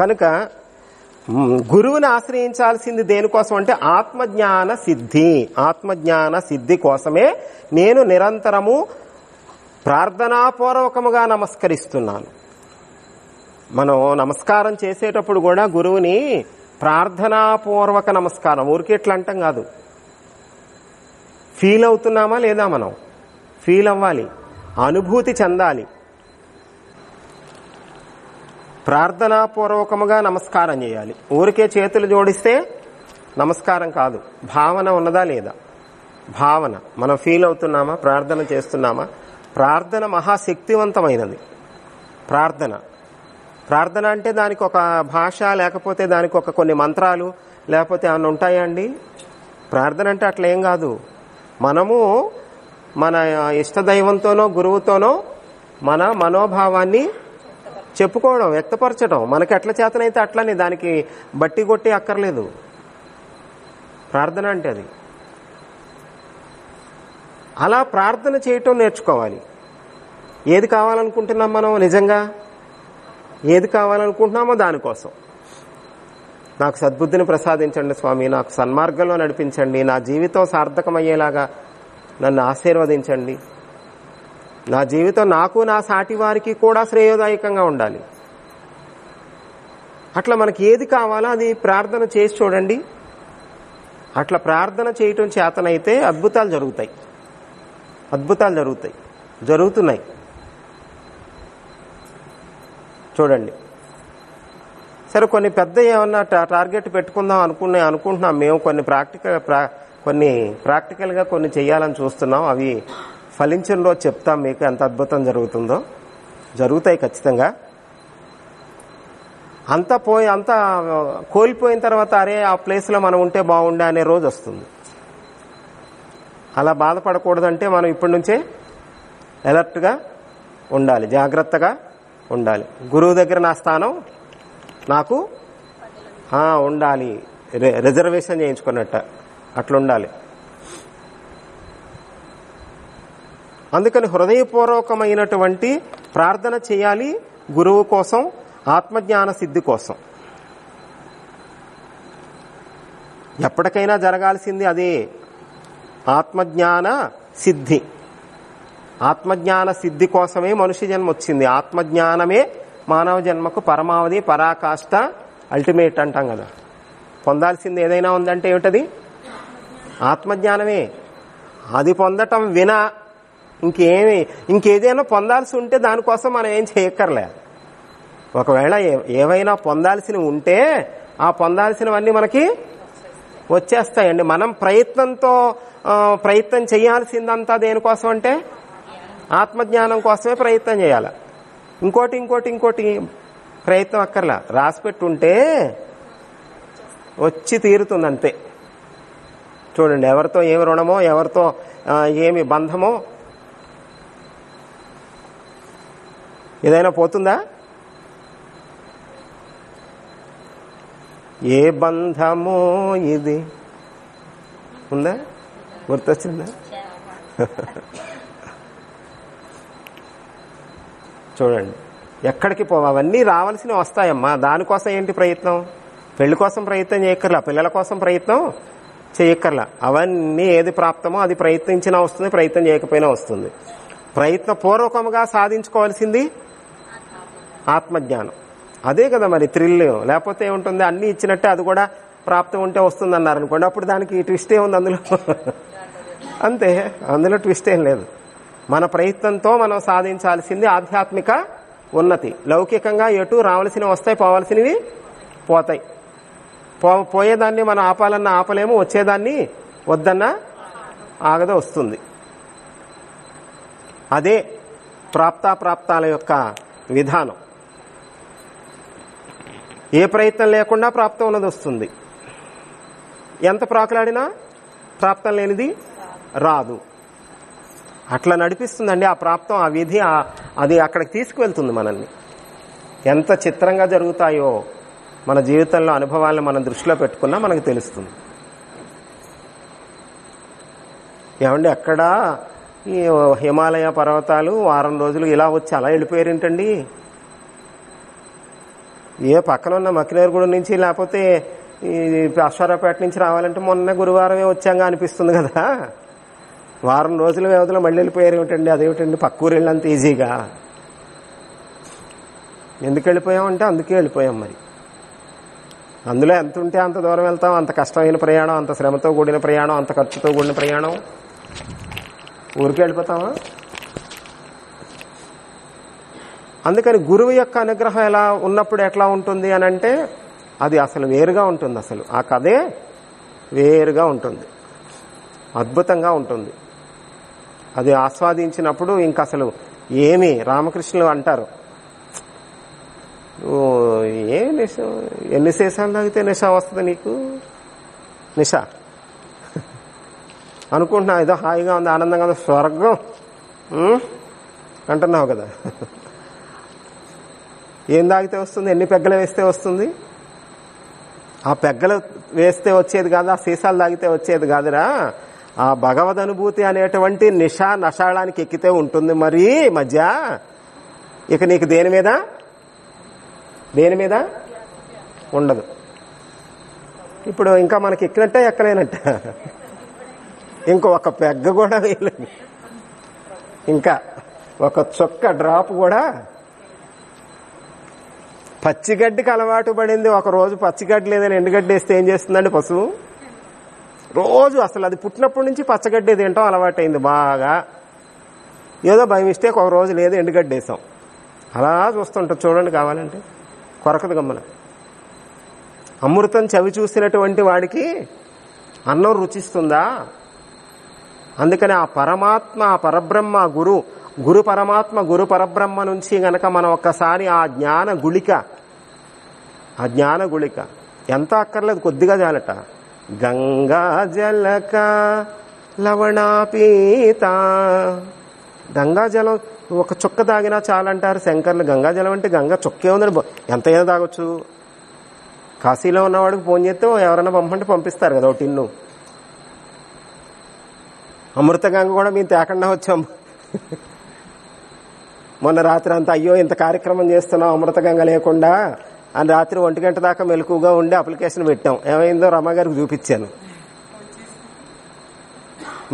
కనుక గురువుని ఆశ్రయించాల్సింది దేనికోసం అంటే ఆత్మజ్ఞాన సిద్ధి. ఆత్మజ్ఞాన సిద్ధి కోసమే నేను నిరంతరము ప్రార్థనాపూర్వకముగా నమస్కరిస్తున్నాను. మనం నమస్కారం చేసేటప్పుడు కూడా గురువుని ప్రార్థనాపూర్వక నమస్కారం, ఊరికే ఇట్లా అంటాం కాదు. ఫీల్ అవుతున్నామా లేదా? మనం ఫీల్ అవ్వాలి, అనుభూతి చెందాలి. ప్రార్థనాపూర్వకముగా నమస్కారం చేయాలి. ఊరికే చేతులు జోడిస్తే నమస్కారం కాదు. భావన ఉన్నదా లేదా? భావన. మనం ఫీల్ అవుతున్నామా? ప్రార్థన చేస్తున్నామా? ప్రార్థన మహాశక్తివంతమైనది. ప్రార్థన అంటే దానికి ఒక భాష, లేకపోతే దానికి ఒక కొన్ని మంత్రాలు, లేకపోతే ఏమన్నా ఉంటాయా అండి? ప్రార్థన అంటే అట్లా ఏం కాదు. మనము మన ఇష్టదైవంతోనో గురువుతోనో మన మనోభావాన్ని చెప్పుకోవడం, వ్యక్తపరచడం. మనకి ఎట్లా చేతనైతే అట్లనే, దానికి బట్టి కొట్టి అక్కర్లేదు. ప్రార్థన అంటే అది. అలా ప్రార్థన చేయటం నేర్చుకోవాలి. ఏది కావాలనుకుంటున్నాం మనం? నిజంగా ఏది కావాలనుకుంటున్నామో దానికోసం నాకు సద్బుద్ధిని ప్రసాదించండి స్వామి, నాకు సన్మార్గంలో నడిపించండి, నా జీవితం సార్థకమయ్యేలాగా నన్ను ఆశీర్వదించండి, నా జీవితం నాకు నా సాటి వారికి కూడా శ్రేయోదాయకంగా ఉండాలి. అట్లా మనకి ఏది కావాలో అది ప్రార్థన చేసి చూడండి. అట్లా ప్రార్థన చేయటం చేతనైతే అద్భుతాలు జరుగుతాయి. జరుగుతున్నాయి. చూడండి. సరే, కొన్ని పెద్ద ఏమన్నా టార్గెట్ పెట్టుకుందాం అనుకుంటున్నాం మేము. కొన్ని ప్రాక్టికల్గా కొన్ని చేయాలని చూస్తున్నాం. అవి ఫలించిన రోజు చెప్తాం మీకు ఎంత అద్భుతం జరుగుతుందో. జరుగుతాయి ఖచ్చితంగా. అంతా కోల్పోయిన తర్వాత అరే ఆ ప్లేస్లో మనం ఉంటే బాగుండే అనే రోజు వస్తుంది. అలా బాధపడకూడదంటే మనం ఇప్పటి నుంచే అలర్ట్గా ఉండాలి, జాగ్రత్తగా ఉండాలి. గురువు దగ్గర నా స్థానం నాకు ఉండాలి, రిజర్వేషన్ చేయించుకున్నట్ట అట్లుండాలి. అందుకని హృదయపూర్వకమైనటువంటి ప్రార్థన చేయాలి గురువు కోసం, ఆత్మజ్ఞాన సిద్ధి కోసం. ఎప్పటికైనా జరగాల్సింది అదే, ఆత్మజ్ఞాన సిద్ధి. ఆత్మజ్ఞాన సిద్ధి కోసమే మనిషి జన్మ వచ్చింది. ఆత్మజ్ఞానమే మానవ జన్మకు పరమావధి, పరాకాష్ట, అల్టిమేట్ అంటాం కదా. పొందాల్సింది ఏదైనా ఉందంటే ఏమిటది? ఆత్మజ్ఞానమే. అది పొందటం వినా ఇంకేదైనా పొందాల్సి ఉంటే దానికోసం మనం ఏం చేయక్కర్లే. ఒకవేళ ఏవైనా పొందాల్సినవి ఉంటే ఆ పొందాల్సినవన్నీ మనకి వచ్చేస్తాయండి. మనం ప్రయత్నం చేయాల్సిందంతా దేనికోసం అంటే ఆత్మజ్ఞానం కోసమే ప్రయత్నం చేయాలి. ఇంకోటి ప్రయత్నం అక్కర్లా. రాసిపెట్టుంటే వచ్చి తీరుతుంది అంతే. చూడండి, ఎవరితో ఏమి రుణమో, ఎవరితో ఏమి బంధమో ఏదైనా పోతుందా? ఏ బంధమో ఇది ఉందా? గుర్తొచ్చిందా? చూడండి, ఎక్కడికి అవన్నీ రావాల్సినవి వస్తాయమ్మా. దానికోసం ఏంటి ప్రయత్నం? పెళ్లి కోసం ప్రయత్నం చేయక్కర్లా, పిల్లల కోసం ప్రయత్నం చేయక్కర్లా. అవన్నీ ఏది ప్రాప్తమో అది ప్రయత్నించినా వస్తుంది, ప్రయత్నం చేయకపోయినా వస్తుంది. ప్రయత్నపూర్వకంగా సాధించుకోవాల్సింది ఆత్మజ్ఞానం. అదే కదా మరి థ్రిల్. లేకపోతే ఏముంటుంది, అన్ని ఇచ్చినట్టే అది కూడా ప్రాప్తం ఉంటే వస్తుంది అన్నారు అనుకోండి, అప్పుడు దానికి ట్విస్ట్ ఏముంది అందులో? అంతే, అందులో ట్విస్ట్ ఏం లేదు. మన ప్రయత్నంతో మనం సాధించాల్సింది ఆధ్యాత్మిక ఉన్నతి. లౌకికంగా ఎటు రావాల్సినవి వస్తాయి, పోవాల్సినవి పోతాయి. పోయేదాన్ని మనం ఆపాలన్నా ఆపలేము, వచ్చేదాన్ని వద్దన్నా ఆగద వస్తుంది. అదే ప్రాప్తాల యొక్క విధానం. ఏ ప్రయత్నం లేకుండా ప్రాప్తం ఉన్నది వస్తుంది. ఎంత ప్రాకులాడినా ప్రాప్తం లేనిది రాదు. అట్లా నడిపిస్తుందండి ఆ ప్రాప్తం, ఆ విధి. అది అక్కడికి తీసుకువెళ్తుంది మనల్ని. ఎంత చిత్రంగా జరుగుతాయో మన జీవితంలో అనుభవాలను మనం దృష్టిలో పెట్టుకున్నా మనకు తెలుస్తుంది. ఏమండి, అక్కడ ఈ హిమాలయ పర్వతాలు వారం రోజులు ఇలా వచ్చి అలా వెళ్ళిపోయారేంటండి? ఏ పక్కన ఉన్న మకినేరుగుడి నుంచి లేకపోతే ఈ అశ్వారాపేట నుంచి రావాలంటే మొన్న గురువారమే వచ్చాగా అనిపిస్తుంది కదా. వారం రోజుల వ్యవధిలో మళ్ళీ వెళ్ళిపోయారు ఏమిటండి? అదేమిటండి పక్క ఊరు వెళ్ళినంత ఈజీగా? ఎందుకు వెళ్ళిపోయామంటే అందుకే వెళ్ళిపోయాం. మరి అందులో ఎంత ఉంటే అంత దూరం వెళ్తాం. అంత కష్టమైన ప్రయాణం, అంత శ్రమతో కూడిన ప్రయాణం, అంత ఖర్చుతో కూడిన ప్రయాణం. ఊరికి వెళ్ళిపోతామా? అందుకని గురువు యొక్క అనుగ్రహం ఎలా ఉన్నప్పుడు ఎట్లా ఉంటుంది అని అంటే అది అసలు వేరుగా ఉంటుంది. అసలు ఆ కథే వేరుగా ఉంటుంది, అద్భుతంగా ఉంటుంది. అది ఆస్వాదించినప్పుడు ఇంక అసలు ఏమి రామకృష్ణులు అంటారు, ఏ నిష ఎన్ని శేషాలు తాగితే నిష వస్తుంది నీకు? నిష అనుకుంటున్నా, ఏదో హాయిగా ఉంది, ఆనందంగా ఉంది, స్వర్గం అంటున్నావు కదా. ఏం తాగితే వస్తుంది? ఎన్ని పెగ్గలు వేస్తే వస్తుంది? ఆ పెగ్గలు వేస్తే వచ్చేది కాదు, ఆ సీసాలు తాగితే వచ్చేది కాదురా. ఆ భగవద్ అనుభూతి అనేటువంటి నషాళానికి ఎక్కితే ఉంటుంది మరి మధ్య. ఇక నీకు దేని మీద ఉండదు. ఇప్పుడు ఇంకా మనకి ఎక్కినట్టే ఎక్కలేనట్ట, ఇంకొక పెగ్గ కూడా వేయలేదు, ఇంకా ఒక చొక్క డ్రాప్ కూడా. పచ్చిగడ్డికి అలవాటు పడింది. ఒక రోజు పచ్చిగడ్డి లేదని ఎండుగడ్డి వేస్తే ఏం చేస్తుందండి పశువు? రోజు అసలు అది పుట్టినప్పటి నుంచి పచ్చగడ్డి తింటాం అలవాటైంది బాగా. ఏదో బై మిస్టేక్ ఒక రోజు లేదు ఎండుగడ్డి వేసాం, అలా చూస్తుంటాం. చూడండి కావాలంటే కొరకదు గమ్మన. అమృతం చవి చూసినటువంటి వాడికి అన్నం రుచిస్తుందా? అందుకని ఆ పరమాత్మ, ఆ పరబ్రహ్మ, గురు పరమాత్మ, గురు పరబ్రహ్మ నుంచి గనక మనం ఒక్కసారి ఆ జ్ఞాన గుళిక ఎంత అక్కర్లేదు, కొద్దిగా చాలట. గంగా జలక లవణాపీత, గంగాజలం ఒక చుక్క తాగినా చాలంటారు శంకర్లు. గంగాజలం అంటే గంగా చుక్కే ఉందని ఎంతైనా తాగొచ్చు. కాశీలో ఉన్నవాడికి ఫోన్ చేస్తే ఎవరైనా పంపంటే పంపిస్తారు కదా ఒక టిన్ను. అమృత గంగ కూడా మేము తేకుండా వచ్చాం మొన్న రాత్రి అంతా అయ్యో ఇంత కార్యక్రమం చేస్తున్నాం అమృతగంగ లేకుండా అని రాత్రి 1 గంట దాకా మెలకుగా ఉండి అప్లికేషన్ పెట్టాం. ఏమైందో రమ్మగారికి చూపించాను.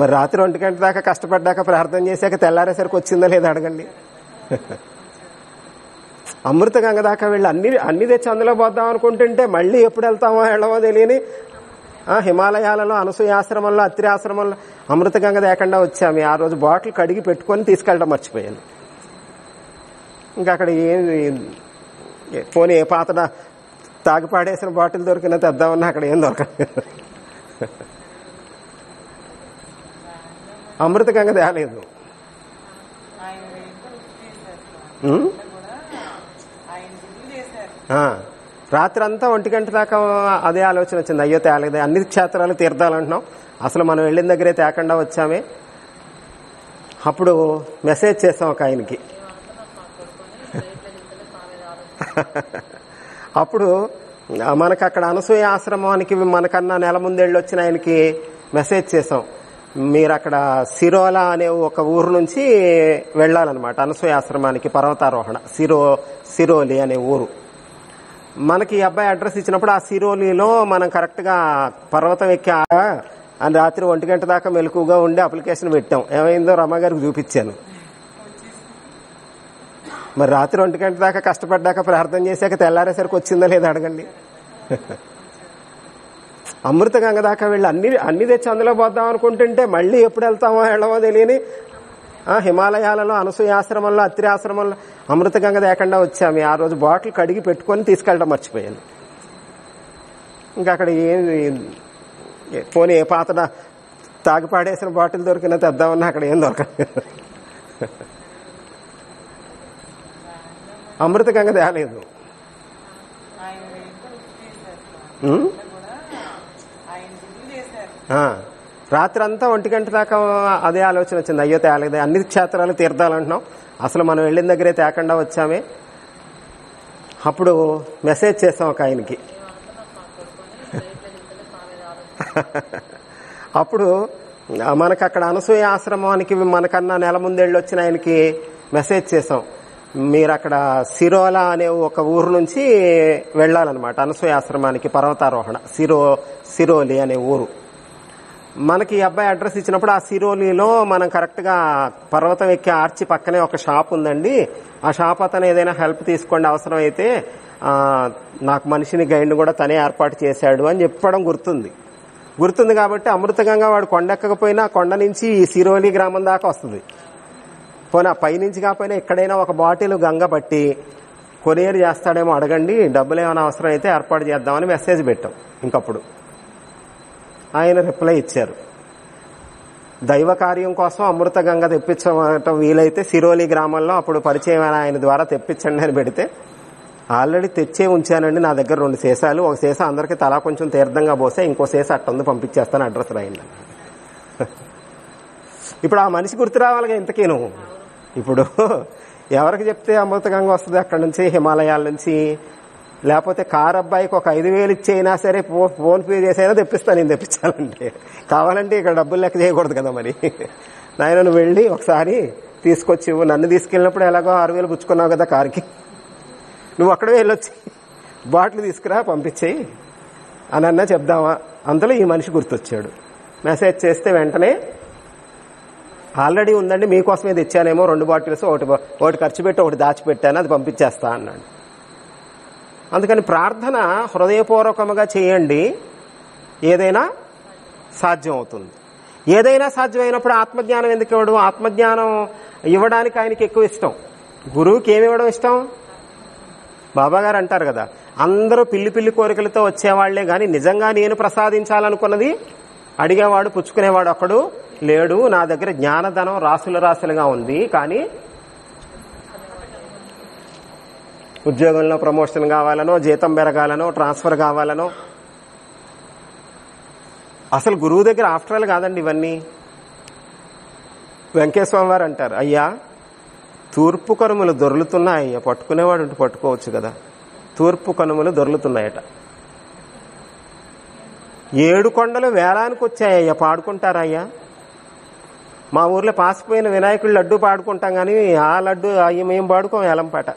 మరి రాత్రి 1 గంట దాకా కష్టపడ్డాక ప్రార్థన చేశాక తెల్లారేసరికి వచ్చిందా లేదా అడగండి. అమృతగంగ దాకా వెళ్ళి అన్ని తెచ్చి అందులో పోద్దాం అనుకుంటుంటే మళ్ళీ ఎప్పుడు వెళ్తామో వెళ్ళమో తెలియని హిమాలయాలలో అనసూయాశ్రమంలో అత్రి ఆశ్రమంలో అమృతగంగ లేకుండా వచ్చాము. ఆ రోజు బాటిల్ కడిగి పెట్టుకొని తీసుకెళ్ళడం మర్చిపోయాను. ఇంకా అక్కడ పోనీ ఏ పాత తాగి పాడేసిన బాటిల్ దొరికినా తెద్దామన్నా అక్కడ ఏం దొరకలేదు. అమృతగంగ తేలేదు. రాత్రి అంతా 1 గంట దాకా అదే ఆలోచన వచ్చింది. అయ్యో తేలేదు, అన్ని క్షేత్రాలు తీర్థాలంటున్నాం, అసలు మనం వెళ్ళిన దగ్గరే తేకుండా వచ్చామే. అప్పుడు మెసేజ్ చేసాం ఒక ఆయనకి. అప్పుడు మనకు అక్కడ అనసూయ ఆశ్రమానికి మనకన్నా నెల ముందెళ్ళి వచ్చిన ఆయనకి మెసేజ్ చేసాం. మీరు అక్కడ సిరోలా అనే ఒక ఊరు నుంచి వెళ్ళాలన్నమాట అనసూయ ఆశ్రమానికి పర్వతారోహణ. సిరోలి అనే ఊరు. మనకి ఈ అబ్బాయి అడ్రస్ ఇచ్చినప్పుడు ఆ సిరోలిలో మనం కరెక్ట్ గా పర్వతం ఎక్కా అని రాత్రి 1 గంట దాకా మెలకుగా ఉండి అప్లికేషన్ పెట్టాం. ఏమైందో రమ్మగారికి చూపించాను. మరి రాత్రి 1 గంట దాకా కష్టపడ్డాక ప్రార్థన చేశాక తెల్లారేసరికి వచ్చిందా లేదా అడగండి. అమృతగంగ దాకా వెళ్ళి అన్ని తెచ్చి అందులో పోద్దాం అనుకుంటుంటే మళ్ళీ ఎప్పుడు వెళ్తామో వెళ్ళమో తెలియని హిమాలయాలలో అనసూయాశ్రమంలో అత్రి ఆశ్రమంలో అమృతగంగ లేకుండా వచ్చాము. ఆ రోజు బాటిల్ కడిగి పెట్టుకొని తీసుకెళ్ళడం మర్చిపోయాను. ఇంకా అక్కడ పోనీ ఏ పాత తాగి పాడేసిన బాటిల్ దొరికినా తెద్దామన్నా అక్కడ ఏం దొరకలేదు. అమృతగంగ తేలేదు. రాత్రి అంతా 1 గంట దాకా అదే ఆలోచన వచ్చింది. అయ్యో తేలేదు, అన్ని క్షేత్రాలు తీర్థాలంటున్నాం, అసలు మనం వెళ్ళిన దగ్గరే తేకుండా వచ్చామే. అప్పుడు మెసేజ్ చేసాం ఒక ఆయనకి. అప్పుడు మనకు అక్కడ అనసూయ ఆశ్రమానికి మనకన్నా నెల ముందెళ్ళి వచ్చిన ఆయనకి మెసేజ్ చేసాం. మీరు అక్కడ సిరోలా అనే ఒక ఊరు నుంచి వెళ్ళాలన్నమాట అనసూయ ఆశ్రమానికి పర్వతారోహణ. సిరోలి అనే ఊరు. మనకి ఈ అబ్బాయి అడ్రస్ ఇచ్చినప్పుడు ఆ సిరోలిలో మనం కరెక్ట్ గా పర్వతం ఎక్కి ఆర్చి పక్కనే ఒక షాప్ ఉందండి, ఆ షాప్ అతను ఏదైనా హెల్ప్ తీసుకోండి అవసరం అయితే, నాకు మనిషిని గైడ్ని కూడా తనే ఏర్పాటు చేశాడు అని చెప్పడం గుర్తుంది కాబట్టి అమృతగంగా వాడు కొండెక్కకపోయినా కొండ నుంచి ఈ సిరోలి గ్రామం దాకా వస్తుంది. పోనీ ఆ పైనుంచి కాకపోయినా ఎక్కడైనా ఒక బాటిల్ గంగ పట్టి కొరియర్ చేస్తాడేమో అడగండి, డబ్బులు ఏమైనా అవసరం అయితే ఏర్పాటు చేద్దామని మెసేజ్ పెట్టాం. ఇంకప్పుడు ఆయన రిప్లై ఇచ్చారు. దైవ కార్యం కోసం అమృతగంగ తెప్పించడం వీలైతే సిరోలి గ్రామంలో అప్పుడు పరిచయమైన ఆయన ద్వారా తెప్పించండి అని పెడితే, ఆల్రెడీ తెచ్చే ఉంచానండి నా దగ్గర 2 సీసాలు, ఒక సీసా అందరికీ తలా కొంచెం తీర్థంగా పోసే, ఇంకో సీసా అట్టందు పంపించేస్తాను అడ్రస్ రాయండి. ఇప్పుడు ఆ మనిషి గుర్తు రావాలిగా ఇంతకీను. ఇప్పుడు ఎవరికి చెప్తే అమృతగంగ వస్తుంది అక్కడ నుంచి హిమాలయాల నుంచి, లేకపోతే కార్ అబ్బాయికి ఒక 5,000 ఇచ్చైనా సరే ఫోన్ పే చేసైనా తెప్పిస్తాను. నేను తెప్పించాలంటే కావాలంటే ఇక్కడ డబ్బులు లెక్క చేయకూడదు కదా. మరి నాయన నువ్వు వెళ్ళి ఒకసారి తీసుకొచ్చి, నన్ను తీసుకెళ్ళినప్పుడు ఎలాగో 6,000 పుచ్చుకున్నావు కదా కార్కి, నువ్వు అక్కడే వెళ్ళొచ్చి బాటిల్ తీసుకురా పంపించేయి అని అన్నా చెప్దామా. అంతలో ఈ మనిషి గుర్తొచ్చాడు. మెసేజ్ చేస్తే వెంటనే ఆల్రెడీ ఉందండి మీకోసమే తెచ్చానేమో 2 బాటిల్స్, ఒకటి ఖర్చు పెట్టి ఒకటి దాచిపెట్టాను, అది పంపించేస్తా అన్నాడు. అందుకని ప్రార్థన హృదయపూర్వకముగా చేయండి, ఏదైనా సాధ్యం అవుతుంది. ఏదైనా సాధ్యమైనప్పుడు ఆత్మజ్ఞానం ఎందుకు ఇవ్వడు? ఆత్మజ్ఞానం ఇవ్వడానికి ఆయనకి ఎక్కువ ఇష్టం. గురువుకి ఏమి ఇవ్వడం ఇష్టం? బాబా గారు అంటారు కదా, అందరూ పిల్లి కోరికలతో వచ్చేవాళ్లే గాని నిజంగా నేను ప్రసాదించాలనుకున్నది అడిగేవాడు పుచ్చుకునేవాడు ఒక్కడు లేడు. నా దగ్గర జ్ఞానధనం రాసులుగా ఉంది, కానీ ఉద్యోగంలో ప్రమోషన్ కావాలనో, జీతం పెరగాలనో, ట్రాన్స్ఫర్ కావాలనో, అసలు గురువు దగ్గర ఆఫ్టర్ ఆల్ కాదండి ఇవన్నీ. వెంకటేశ్వర వారు అంటారు, అయ్యా తూర్పు కనుమలు దొర్లుతున్నాయ్యా, పట్టుకునేవాడు ఉంటే పట్టుకోవచ్చు కదా, తూర్పు కనుమలు దొర్లుతున్నాయట. 7 కొండలు వేలానికి వచ్చాయ్యా, పాడుకుంటారయ్యా. మా ఊర్లో పాసిపోయిన వినాయకుడు లడ్డు పాడుకుంటాం కానీ ఆ లడ్డు మేము పాడుకోం ఏలంపాట.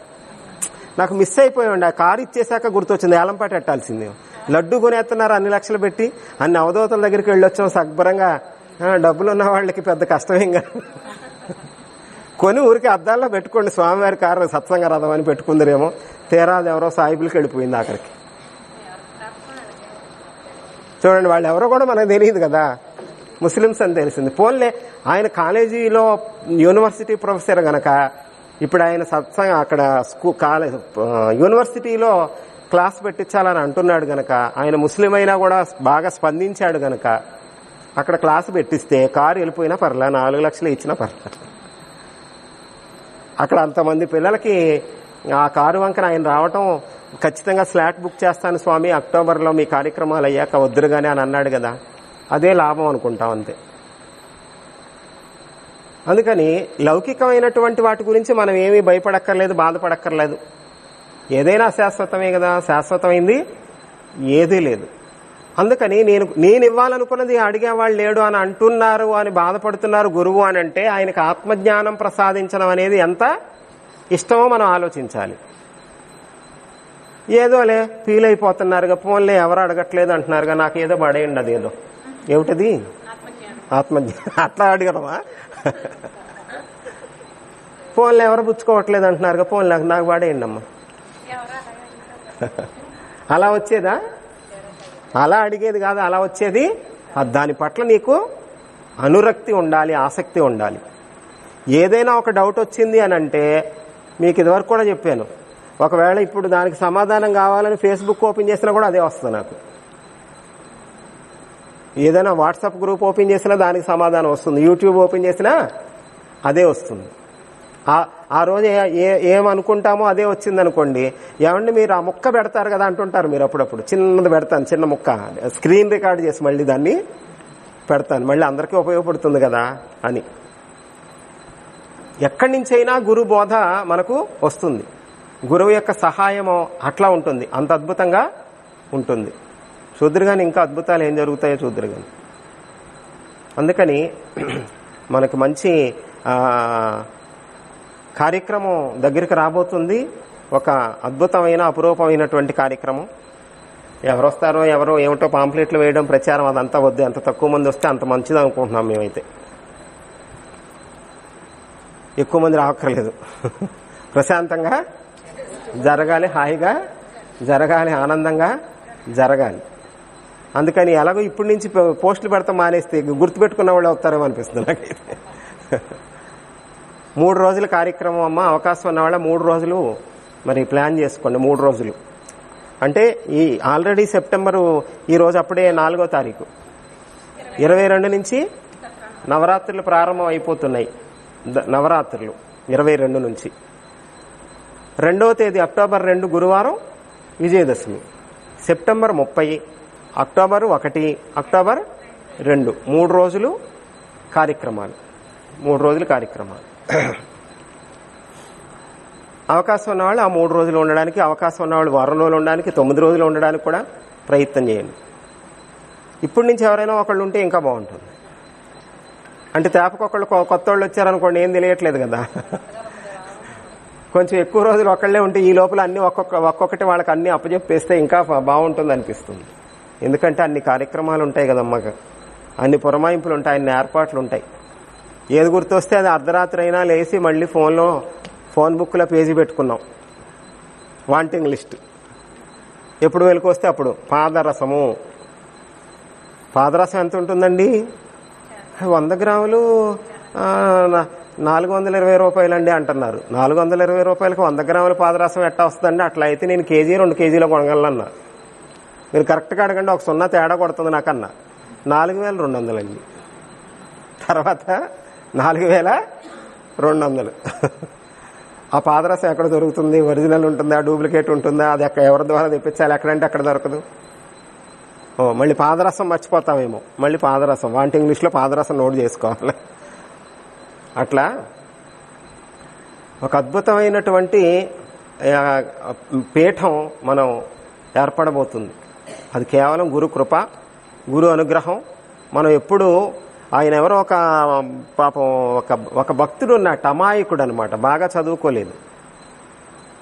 నాకు మిస్ అయిపోయామండి. ఆ కారు ఇచ్చేసాక గుర్తొచ్చింది ఏలంపాట ఎట్టాల్సింది. లడ్డు కొనేస్తున్నారు అన్ని లక్షలు పెట్టి, అన్ని అవధూతల దగ్గరికి వెళ్ళొచ్చాం సగ్బరంగా. డబ్బులు ఉన్న వాళ్ళకి పెద్ద కష్టమేం కాదు. కొని ఊరికి అద్దాల్లో పెట్టుకోండి స్వామివారి కారు సత్సంగ రథం అని పెట్టుకుందరేమో. తీరా అది ఎవరో సాయిబులకి వెళ్ళిపోయింది ఆఖరికి. చూడండి, వాళ్ళు ఎవరో కూడా మనకు తెలియదు కదా, ముస్లిమ్స్ అని తెలిసింది. పోన్లే, ఆయన కాలేజీలో యూనివర్సిటీ ప్రొఫెసర్ గనక ఇప్పుడు ఆయన సత్సంగ అక్కడ యూనివర్సిటీలో క్లాస్ పెట్టించాలని అంటున్నాడు గనక, ఆయన ముస్లిం అయినా కూడా బాగా స్పందించాడు గనక అక్కడ క్లాసు పెట్టిస్తే కారు వెళ్ళిపోయినా పర్లా, 4 లక్షలు ఇచ్చినా పర్లా. అక్కడ అంతమంది పిల్లలకి ఆ కారు వంకన ఆయన రావటం, ఖచ్చితంగా స్లాట్ బుక్ చేస్తాను స్వామి అక్టోబర్లో మీ కార్యక్రమాలు అయ్యాక వద్దురుగానే అని అన్నాడు కదా, అదే లాభం అనుకుంటాం అంతే. అందుకని లౌకికమైనటువంటి వాటి గురించి మనం ఏమీ భయపడక్కర్లేదు, బాధపడక్కర్లేదు. ఏదైనా శాశ్వతమే కదా, శాశ్వతమైంది ఏదీ లేదు. అందుకని నేను ఇవ్వాలనుకున్నది అడిగేవాళ్ళు లేడు అని అంటున్నారు అని బాధపడుతున్నారు గురువు అని అంటే ఆయనకు ఆత్మజ్ఞానం ప్రసాదించడం అనేది ఎంత ఇష్టమో మనం ఆలోచించాలి. ఏదోలే ఫీల్ అయిపోతున్నారుగా, ఫోన్లే ఎవరు అడగట్లేదు అంటున్నారుగా, నాకు ఏదో పడేయండి, అదేదో ఏమిటది ఆత్మజ్ఞానం. అట్లా అడగడమా? ఫోన్లు ఎవరు పుచ్చుకోవట్లేదు అంటున్నారుగా, ఫోన్లు నాకు పడేయండి అమ్మా. అలా వచ్చేదా? అలా అడిగేది కాదు, అలా వచ్చేది దాని పట్ల నీకు అనురక్తి ఉండాలి, ఆసక్తి ఉండాలి. ఏదైనా ఒక డౌట్ వచ్చింది అని అంటే, మీకు ఇదివరకు కూడా చెప్పాను, ఒకవేళ ఇప్పుడు దానికి సమాధానం కావాలని ఫేస్బుక్ ఓపెన్ చేసినా కూడా అదే వస్తుంది నాకు. ఏదైనా వాట్సాప్ గ్రూప్ ఓపెన్ చేసినా దానికి సమాధానం వస్తుంది, యూట్యూబ్ ఓపెన్ చేసినా అదే వస్తుంది. ఆ రోజు ఏమనుకుంటామో అదే వచ్చింది అనుకోండి, ఏమండి మీరు ఆ ముక్క పెడతారు కదా అంటుంటారు మీరు అప్పుడప్పుడు. చిన్నది పెడతాను, చిన్న ముక్క స్క్రీన్ రికార్డ్ చేసి మళ్ళీ దాన్ని పెడతాను, మళ్ళీ అందరికీ ఉపయోగపడుతుంది కదా అని. ఎక్కడి నుంచైనా గురు బోధ మనకు వస్తుంది, గురువు యొక్క సహాయము అట్లా ఉంటుంది, అంత అద్భుతంగా ఉంటుంది. చూద్దురుగాని ఇంకా అద్భుతాలు ఏం జరుగుతాయో చూద్దురుగాని. అందుకని మనకు మంచి కార్యక్రమం దగ్గరికి రాబోతుంది, ఒక అద్భుతమైన అపురూపమైనటువంటి కార్యక్రమం. ఎవరు వస్తారో ఎవరో ఏమిటో పాంప్లెట్లు వేయడం, ప్రచారం అదంతా వద్దు. ఎంత తక్కువ మంది వస్తే అంత మంచిది అనుకుంటున్నాం మేమైతే. ఎక్కువ మంది రావక్కర్లేదు, ప్రశాంతంగా జరగాలి, హాయిగా జరగాలి, ఆనందంగా జరగాలి. అందుకని ఎలాగో ఇప్పటి నుంచి పోస్టులు పెడతాం మానేస్తే గుర్తుపెట్టుకున్న వాళ్ళు అవుతారేమో అనిపిస్తుంది నాకైతే. 3 రోజుల కార్యక్రమం అమ్మ, అవకాశం ఉన్నవాళ్ళ 3 రోజులు మరి ప్లాన్ చేసుకోండి. 3 రోజులు అంటే ఈ ఆల్రెడీ సెప్టెంబరు ఈ రోజు అప్పుడే 4వ తారీఖు, 22 నుంచి నవరాత్రులు ప్రారంభం అయిపోతున్నాయి. నవరాత్రులు 22 నుంచి. 2వ తేదీ అక్టోబర్ 2 గురువారం విజయదశమి. సెప్టెంబర్ 30, అక్టోబర్ 1, అక్టోబర్ 2, 3 రోజులు కార్యక్రమాలు. 3 రోజులు కార్యక్రమాలు. అవకాశం ఉన్నవాళ్ళు ఆ 3 రోజులు ఉండడానికి, అవకాశం ఉన్నవాళ్ళు వారం రోజులు ఉండడానికి, 9 రోజులు ఉండడానికి కూడా ప్రయత్నం చేయండి. ఇప్పటి నుంచి ఎవరైనా ఒకళ్ళు ఉంటే ఇంకా బాగుంటుంది. అంటే తేపకొకళ్ళు కొత్త వాళ్ళు వచ్చారనుకోండి, ఏం తెలియట్లేదు కదా. కొంచెం ఎక్కువ రోజులు ఒకళ్ళే ఉంటే ఈ లోపల అన్ని ఒక్కొక్కటి వాళ్ళకి అన్ని అప్పచెప్పేస్తే ఇంకా బాగుంటుంది అనిపిస్తుంది. ఎందుకంటే అన్ని కార్యక్రమాలు ఉంటాయి కదమ్మా, అన్ని పురమాయింపులు ఉంటాయి, అన్ని ఏర్పాట్లు ఉంటాయి. ఏది గుర్తొస్తే అది అర్ధరాత్రి అయినా లేచి మళ్ళీ ఫోన్ బుక్లో పేజీ పెట్టుకున్నాం, వాంటింగ్ లిస్ట్. ఎప్పుడు వెలుకొస్తే అప్పుడు పాదరసము. పాదరసం ఎంత ఉంటుందండి? 100 గ్రాములు 420 రూపాయలండి అంటున్నారు. 420 రూపాయలకు 100 గ్రాముల పాదరసం ఎట్టా వస్తుందండి? అట్లా అయితే నేను కేజీ 2 కేజీలో కొనగలనన్నా. మీరు కరెక్ట్గా అడగండి, ఒక 0 తేడా కొడుతుంది నాకన్నా. 4200 అండి. తర్వాత 4200. ఆ పాదరసం ఎక్కడ దొరుకుతుంది? ఒరిజినల్ ఉంటుందా, డూప్లికేట్ ఉంటుందా, అది ఎవరి ద్వారా తెప్పించాలి, ఎక్కడంటే అక్కడ దొరకదు. మళ్ళీ పాదరసం మర్చిపోతామేమో, మళ్ళీ పాదరసం వాంటింగ్ లిస్ట్లో పాదరసం నోట్ చేసుకోవాలి. అట్లా ఒక అద్భుతమైనటువంటి పీఠం మనం ఏర్పడబోతుంది. అది కేవలం గురు కృప, గురు అనుగ్రహం. మనం ఎప్పుడు ఆయన ఎవరో ఒక పాపం ఒక భక్తుడు ఉన్నట్టు, అమాయకుడు అనమాట, బాగా చదువుకోలేదు.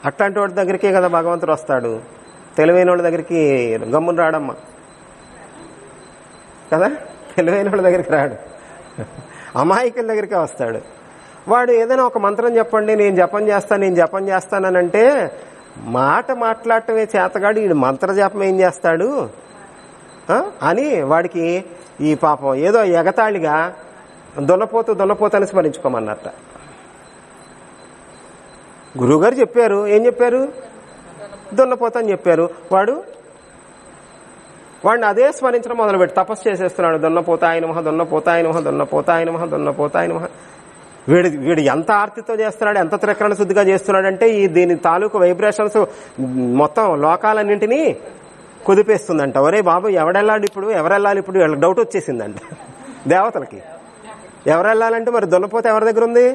అట్లాంటి వాడి దగ్గరికే కదా భగవంతుడు వస్తాడు. తెలివైన వాళ్ళ దగ్గరికి గమ్మున రాడమ్మా కదా, తెలివైన వాళ్ళ దగ్గరికి రాడు, అమాయకుల దగ్గరికే వస్తాడు. వాడు ఏదైనా ఒక మంత్రం చెప్పండి, నేను జపం చేస్తానంటే మాట మాట్లాడటమే చేతగాడు, ఈ మంత్ర జపం ఏం చేస్తాడు అని వాడికి ఈ పాపం ఏదో ఎగతాళిగా దున్నపోతని స్మరించుకోమన్నట్ట. గురువుగారు చెప్పారు, ఏం చెప్పారు? దున్నపోతని చెప్పారు. వాడిని అదే స్మరించడం మొదలుపెట్టి తపస్సు చేసేస్తున్నాడు. దున్నపోతాయ నమః, దున్నపోతాయ నమః, దున్నపోతాయ నమః, దున్నపోతాయ నమః. వీడు ఎంత ఆర్తితో చేస్తున్నాడు, ఎంత త్రికరణ శుద్ధిగా చేస్తున్నాడంటే దీని తాలూకు వైబ్రేషన్స్ మొత్తం లోకాలన్నింటినీ కుదిపేస్తుందంట. ఒరే బాబు, ఎవరెళ్ళాలి ఇప్పుడు వీళ్ళకి డౌట్ వచ్చేసిందంట దేవతలకి. ఎవరెళ్ళాలంటే మరి దున్నపోతే ఎవరి దగ్గర ఉంది?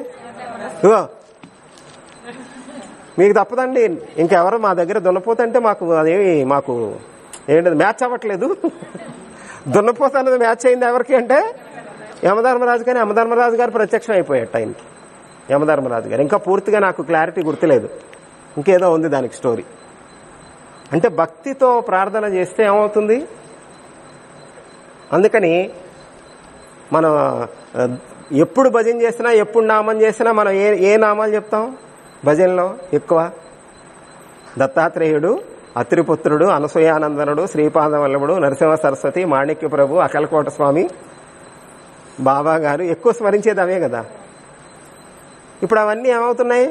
మీకు తప్పదండి, ఇంకెవరు మా దగ్గర దున్నపోతంటే మాకు ఏంటది మ్యాచ్ అవ్వట్లేదు. దున్నపోత అన్నది మ్యాచ్ అయింది ఎవరికి అంటే యమధర్మరాజు. కానీ యమధర్మరాజు గారు ప్రత్యక్షం అయిపోయాడు టైంకి. యమధర్మరాజు గారు ఇంకా పూర్తిగా నాకు క్లారిటీ గుర్తులేదు, ఇంకేదో ఉంది దానికి స్టోరీ. అంటే భక్తితో ప్రార్థన చేస్తే ఏమవుతుంది? అందుకని మనం ఎప్పుడు భజన చేసినా, ఎప్పుడు నామం చేసినా మనం ఏ నామాలు చెప్తాం భజనలో ఎక్కువ? దత్తాత్రేయుడు, అత్రిపుత్రుడు, అనసూయానందనుడు, శ్రీపాదవల్లభుడు, నరసింహ సరస్వతి, మాణిక్య ప్రభు, అకలకోట స్వామి, బాబా గారు ఎక్కువ స్మరించేది అవే కదా. ఇప్పుడు అవన్నీ ఏమవుతున్నాయి?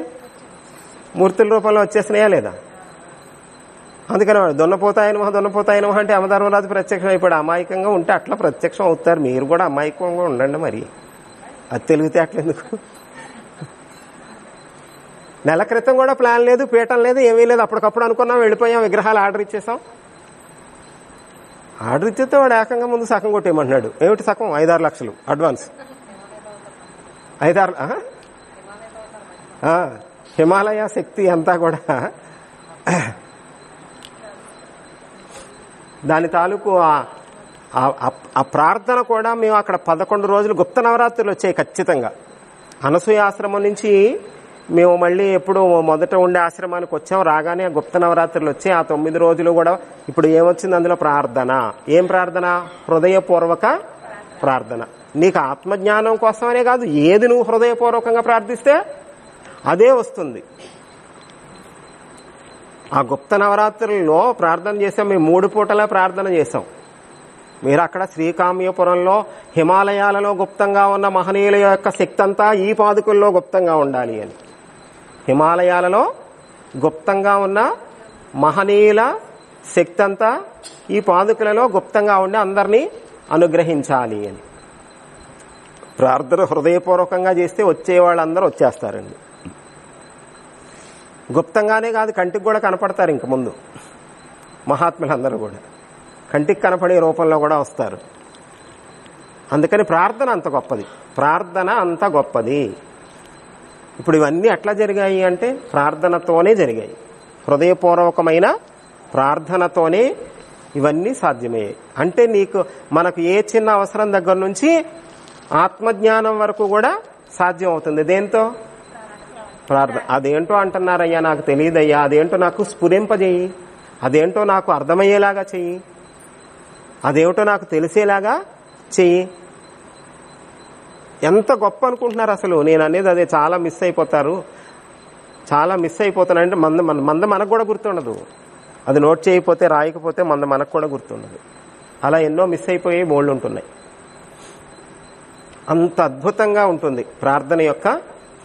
మూర్తుల రూపంలో వచ్చేసినాయా లేదా? అందుకని వాడు దున్నపోతాయ నమః అంటే యమధర్మరాజు ప్రత్యక్షం అయిపోయాడు. అమాయకంగా ఉంటే అట్లా ప్రత్యక్షం అవుతారు. మీరు కూడా అమాయకంగా ఉండండి, మరి అది తెలివితే అట్లెందుకు? నెల క్రితం కూడా ప్లాన్ లేదు, పీఠం లేదు, ఏమీ లేదు. అప్పటికప్పుడు అనుకున్నాం, వెళ్ళిపోయాం, విగ్రహాలు ఆర్డర్ ఇచ్చేసాం. ఆర్డర్ ఇచ్చేస్తే వాడు ఏకంగా ముందు సగం కొట్టేయమంటున్నాడు. ఏమిటి సగం? 5-6 లక్షలు అడ్వాన్స్. 5-6 హిమాలయ శక్తి అంతా కూడా దాని తాలూకు ఆ ప్రార్థన కూడా మేము అక్కడ 11 రోజులు గుప్త నవరాత్రులు వచ్చాయి ఖచ్చితంగా. అనసూయ ఆశ్రమం నుంచి మేము మళ్ళీ ఎప్పుడు మొదట ఉండే ఆశ్రమానికి వచ్చాం. రాగానే గుప్త నవరాత్రులు వచ్చాయి. ఆ 9 రోజులు కూడా ఇప్పుడు ఏమొచ్చింది అందులో? ప్రార్థన. ఏం ప్రార్థన? హృదయపూర్వక ప్రార్థన. నీకు ఆత్మజ్ఞానం కోసమనే కాదు, ఏది నువ్వు హృదయపూర్వకంగా ప్రార్థిస్తే అదే వస్తుంది. ఆ గుప్త నవరాత్రుల్లో ప్రార్థన చేసాం. మేము 3 పూటలా ప్రార్థన చేసాం. మీరు అక్కడ శ్రీకామ్యపురంలో హిమాలయాలలో గుప్తంగా ఉన్న మహనీయుల యొక్క శక్తి అంతా ఈ పాదుకుల్లో గుప్తంగా ఉండాలి అని, హిమాలయాలలో గుప్తంగా ఉన్న మహనీయుల శక్తి అంతా ఈ పాదుకులలో గుప్తంగా ఉండి అందరినీ అనుగ్రహించాలి అని ప్రార్థన హృదయపూర్వకంగా చేస్తే వచ్చే వాళ్ళందరూ వచ్చేస్తారండి. గుప్తంగానే కాదు, కంటికి కూడా కనపడతారు. ఇంక ముందు మహాత్ములందరూ కూడా కంటికి కనపడే రూపంలో కూడా వస్తారు. అందుకని ప్రార్థన అంత గొప్పది, ప్రార్థన అంత గొప్పది. ఇప్పుడు ఇవన్నీ ఎట్లా జరిగాయి అంటే ప్రార్థనతోనే జరిగాయి. హృదయపూర్వకమైన ప్రార్థనతోనే ఇవన్నీ సాధ్యమయ్యాయి. అంటే మనకు ఏ చిన్న అవసరం దగ్గర నుంచి ఆత్మజ్ఞానం వరకు కూడా సాధ్యం అవుతుంది. దేంతో? ప్రార్థన. అదేంటో అంటున్నారయ్యా, నాకు తెలియదయ్యా, అదేంటో నాకు స్ఫురింపజేయి, అదేంటో నాకు అర్థమయ్యేలాగా చెయ్యి, అదేమిటో నాకు తెలిసేలాగా చెయ్యి. ఎంత గొప్ప అనుకుంటున్నారు అసలు. నేను అనేది అదే, చాలా మిస్ అయిపోతారు. చాలా మిస్ అయిపోతానంటే మంద మనకు కూడా గుర్తుండదు. అది నోట్ చేయకపోతే, రాయకపోతే మనకు కూడా గుర్తుండదు. అలా ఎన్నో మిస్ అయిపోయి బోల్డ్ ఉంటున్నాయి. అంత అద్భుతంగా ఉంటుంది ప్రార్థన యొక్క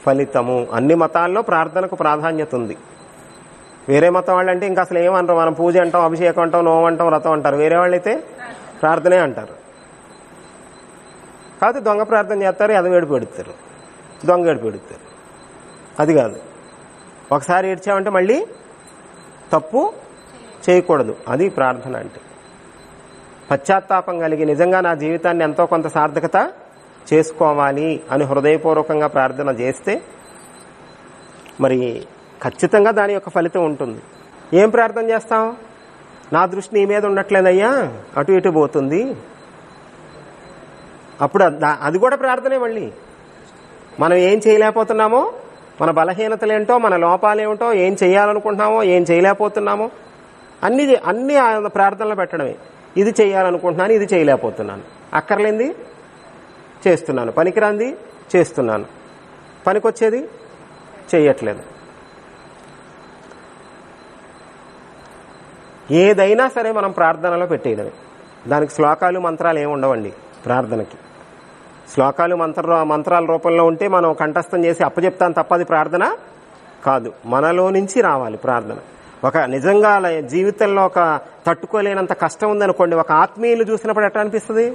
ఫలితము. అన్ని మతాల్లో ప్రార్థనకు ప్రాధాన్యత ఉంది. వేరే మతం వాళ్ళంటే ఇంకా అసలు ఏమంటారు, మనం పూజ అంటాం, అభిషేకం అంటాం, నోవం అంటాం, వ్రతం అంటారు. వేరే వాళ్ళైతే ప్రార్థనే అంటారు. కాదు, దొంగ ప్రార్థన చేస్తారు, ఎదవేడుపు పెడతారు, దొంగ ఏడుపు పెడతారు. అది కాదు, ఒకసారి ఏడ్చామంటే మళ్ళీ తప్పు చేయకూడదు. అది ప్రార్థన అంటే. పశ్చాత్తాపం కలిగి నిజంగా నా జీవితాన్ని ఎంతో కొంత సార్థకత చేసుకోవాలి అని హృదయపూర్వకంగా ప్రార్థన చేస్తే మరి ఖచ్చితంగా దాని యొక్క ఫలితం ఉంటుంది. ఏం ప్రార్థన చేస్తాం? నా దృష్టి నీ మీద ఉండట్లేదయ్యా, అటు ఇటు పోతుంది, అప్పుడు అది కూడా ప్రార్థనే. మళ్ళీ మనం ఏం చేయలేకపోతున్నామో, మన బలహీనతలేంటో, మన లోపాలేమిటో, ఏం చేయాలనుకుంటున్నామో, ఏం చేయలేకపోతున్నామో అన్ని ప్రార్థనలు పెట్టడమే. ఇది చేయాలనుకుంటున్నాను, ఇది చేయలేకపోతున్నాను, అక్కర్లేంది చేస్తున్నాను, పనికిరాంది చేస్తున్నాను, పనికొచ్చేది చేయట్లేదు. ఏదైనా సరే మనం ప్రార్థనలో పెట్టేయడమే. దానికి శ్లోకాలు మంత్రాలు ఏమి ఉండవండి. ప్రార్థనకి శ్లోకాలు మంత్రాల రూపంలో ఉంటే మనం కంఠస్థం చేసి అప్పచెప్తాం తప్ప అది ప్రార్థన కాదు. మనలో నుంచి రావాలి ప్రార్థన. ఒక నిజంగా జీవితంలో ఒక తట్టుకోలేనంత కష్టం ఉందనుకోండి, ఒక ఆత్మీయులు చూసినప్పుడు ఎట్లా అనిపిస్తుంది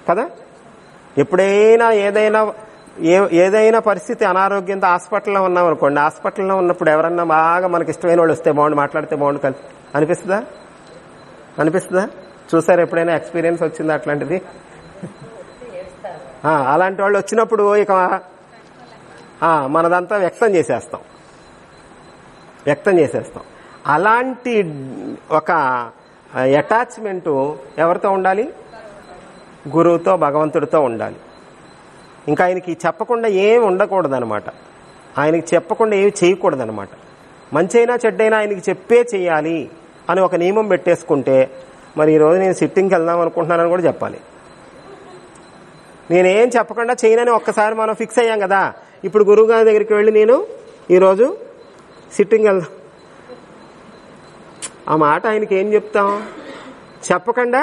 కదా. ఎప్పుడైనా ఏదైనా పరిస్థితి, అనారోగ్యంతో హాస్పిటల్లో ఉన్నాం అనుకోండి, హాస్పిటల్లో ఉన్నప్పుడు ఎవరన్నా బాగా మనకి ఇష్టమైన వాళ్ళు వస్తే బాగుండు, మాట్లాడితే బాగుండు అనిపిస్తుందా? చూసారు ఎప్పుడైనా? ఎక్స్పీరియన్స్ వచ్చిందా అట్లాంటిది? అలాంటి వాళ్ళు వచ్చినప్పుడు ఇక మనదంతా వ్యక్తం చేసేస్తాం. అలాంటి ఒక అటాచ్మెంట్ ఎవరితో ఉండాలి? గురువుతో, భగవంతుడితో ఉండాలి. ఇంకా ఆయనకి చెప్పకుండా ఏమి ఉండకూడదనమాట. ఆయనకి చెప్పకుండా ఏమి చేయకూడదనమాట. మంచైనా చెడ్డైనా ఆయనకి చెప్పే చేయాలి అని ఒక నియమం పెట్టేసుకుంటే, మరి ఈరోజు నేను సిట్టింగ్కి వెళ్దాం అనుకుంటున్నానని కూడా చెప్పాలి. నేనేం చెప్పకుండా చేయనని ఒక్కసారి మనం ఫిక్స్ అయ్యాం కదా. ఇప్పుడు గురువు గారి దగ్గరికి వెళ్ళి నేను ఈరోజు సిట్టింగ్ వెళ్దాం, ఆ మాట ఆయనకి ఏం చెప్తాం? చెప్పకుండా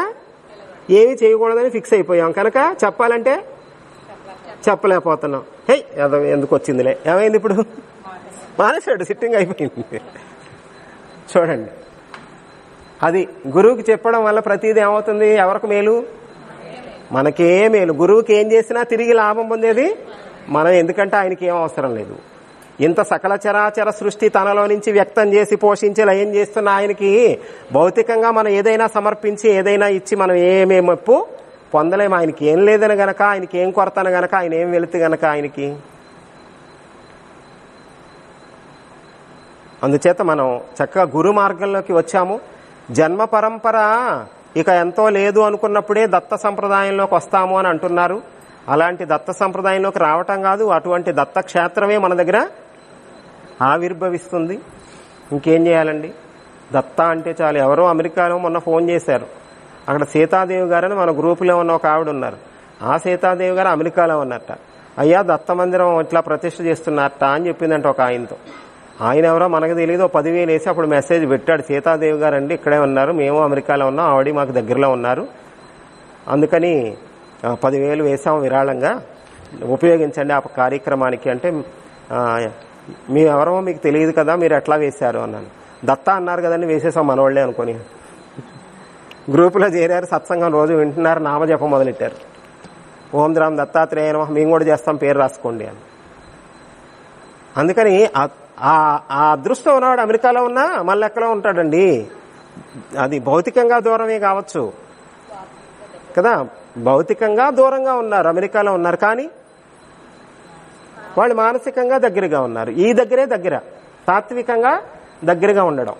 ఏమి చేయకూడదని ఫిక్స్ అయిపోయాం కనుక చెప్పాలంటే చెప్పలేకపోతున్నాం. హే ఎందుకు వచ్చిందిలే, ఏమైంది ఇప్పుడు? మానేశాడు, సిట్టింగ్ అయిపోయింది. చూడండి, అది గురువుకి చెప్పడం వల్ల ప్రతిదీ ఏమవుతుంది? ఎవరికి మేలు? మనకే మేలు. గురువుకి ఏం చేసినా తిరిగి లాభం పొందేది మనం. ఎందుకంటే ఆయనకి ఏం అవసరం లేదు. ఇంత సకల చరాచర సృష్టి తనలో నుంచి వ్యక్తం చేసి పోషించి లయం చేస్తున్న ఆయనకి భౌతికంగా మనం ఏదైనా సమర్పించి ఏదైనా ఇచ్చి మనం ఏమేమి మెప్పు పొందలేము. ఆయనకి ఏం లేదని గనక, ఆయనకి ఏం కొరతను గనక, ఆయన ఏం వెళుతు గనక ఆయనకి. అందుచేత మనం చక్కగా గురు మార్గంలోకి వచ్చాము. జన్మ పరంపర ఇక ఎంతో లేదు అనుకున్నప్పుడే దత్త సంప్రదాయంలోకి వస్తాము అని అంటున్నారు. అలాంటి దత్త సంప్రదాయంలోకి రావటం కాదు, అటువంటి దత్త క్షేత్రమే మన దగ్గర ఆవిర్భవిస్తుంది. ఇంకేం చేయాలండి? దత్త అంటే చాలు. ఎవరో అమెరికాలో మొన్న ఫోన్ చేశారు. అక్కడ సీతాదేవి గారని మన గ్రూపులో ఉన్న ఒక ఆవిడ ఉన్నారు. ఆ సీతాదేవి గారు అమెరికాలో ఉన్నట్ట. అయ్యా దత్త మందిరం ఇట్లా ప్రతిష్ఠ చేస్తున్నారట అని చెప్పిందంట ఒక ఆయనతో. ఆయన ఎవరో మనకు తెలియదు. 10,000 వేసి అప్పుడు మెసేజ్ పెట్టాడు, సీతాదేవి గారు అండి ఇక్కడే ఉన్నారు, మేము అమెరికాలో ఉన్నాం, ఆవిడ మాకు దగ్గరలో ఉన్నారు, అందుకని 10,000 వేసాం విరాళంగా, ఉపయోగించండి ఆ కార్యక్రమానికి. అంటే మేమెవరో మీకు తెలియదు కదా, మీరు ఎట్లా వేశారు అన్నాను. దత్త అన్నారు కదండి, వేసేసాం మనవాళ్లే అనుకొని. గ్రూపులో చేరారు, సత్సంగం రోజు వింటున్నారు, నామజపం మొదలెట్టారు. ఓం ద్రామ్ దత్తాత్రేయ నమః, మేము కూడా చేస్తాం, పేరు రాసుకోండి అని. అందుకని ఆ అదృష్టం ఉన్నవాడు అమెరికాలో ఉన్నా మళ్ళీ ఎక్కడో ఉంటాడండి. అది భౌతికంగా దూరమే కావచ్చు కదా, భౌతికంగా దూరంగా ఉన్నారు, అమెరికాలో ఉన్నారు, కానీ వాళ్ళు మానసికంగా దగ్గరగా ఉన్నారు. ఈ దగ్గర తాత్వికంగా దగ్గరగా ఉండడం.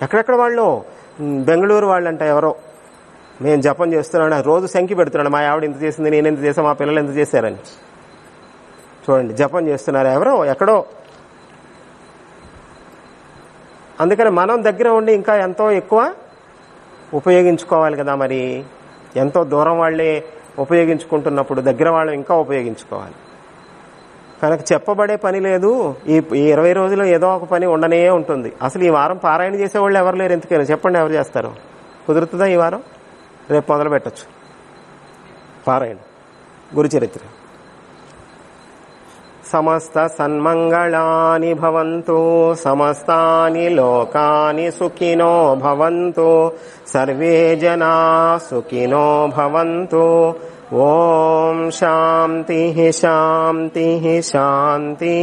ఎక్కడెక్కడ వాళ్ళు, బెంగళూరు వాళ్ళంట ఎవరో, నేను జపం చేస్తున్నాను, రోజు సంఖ్య పెడుతున్నాడు, మా ఆవిడ ఇంత చేసింది, నేను ఎంత చేశాను, మా పిల్లలు ఎంత చేశారని. చూడండి, జపం చేస్తున్నారు ఎవరో ఎక్కడో. అందుకని మనం దగ్గర ఉండి ఇంకా ఎంతో ఎక్కువ ఉపయోగించుకోవాలి కదా. మరి ఎంతో దూరం వాళ్లే ఉపయోగించుకుంటున్నప్పుడు దగ్గర వాళ్ళు ఇంకా ఉపయోగించుకోవాలి. కనుక చెప్పబడే పని లేదు. ఈ 20 రోజులు ఏదో ఒక పని ఉండనే ఉంటుంది. అసలు ఈ వారం పారాయణ చేసేవాళ్ళు ఎవరు లేరు. ఎందుకైనా చెప్పండి, ఎవరు చేస్తారు? కుదురుతుందా ఈ వారం? రేపు మొదలు పెట్టచ్చు పారాయణ గురుచరిత్ర. సమస్త సన్మంగళాని భవంతు, సమస్తాని లోకాని సుఖినో భవంతు, సర్వే జనా సుఖినో భవంతు. ఓం శాంతి శాంతి శాంతి.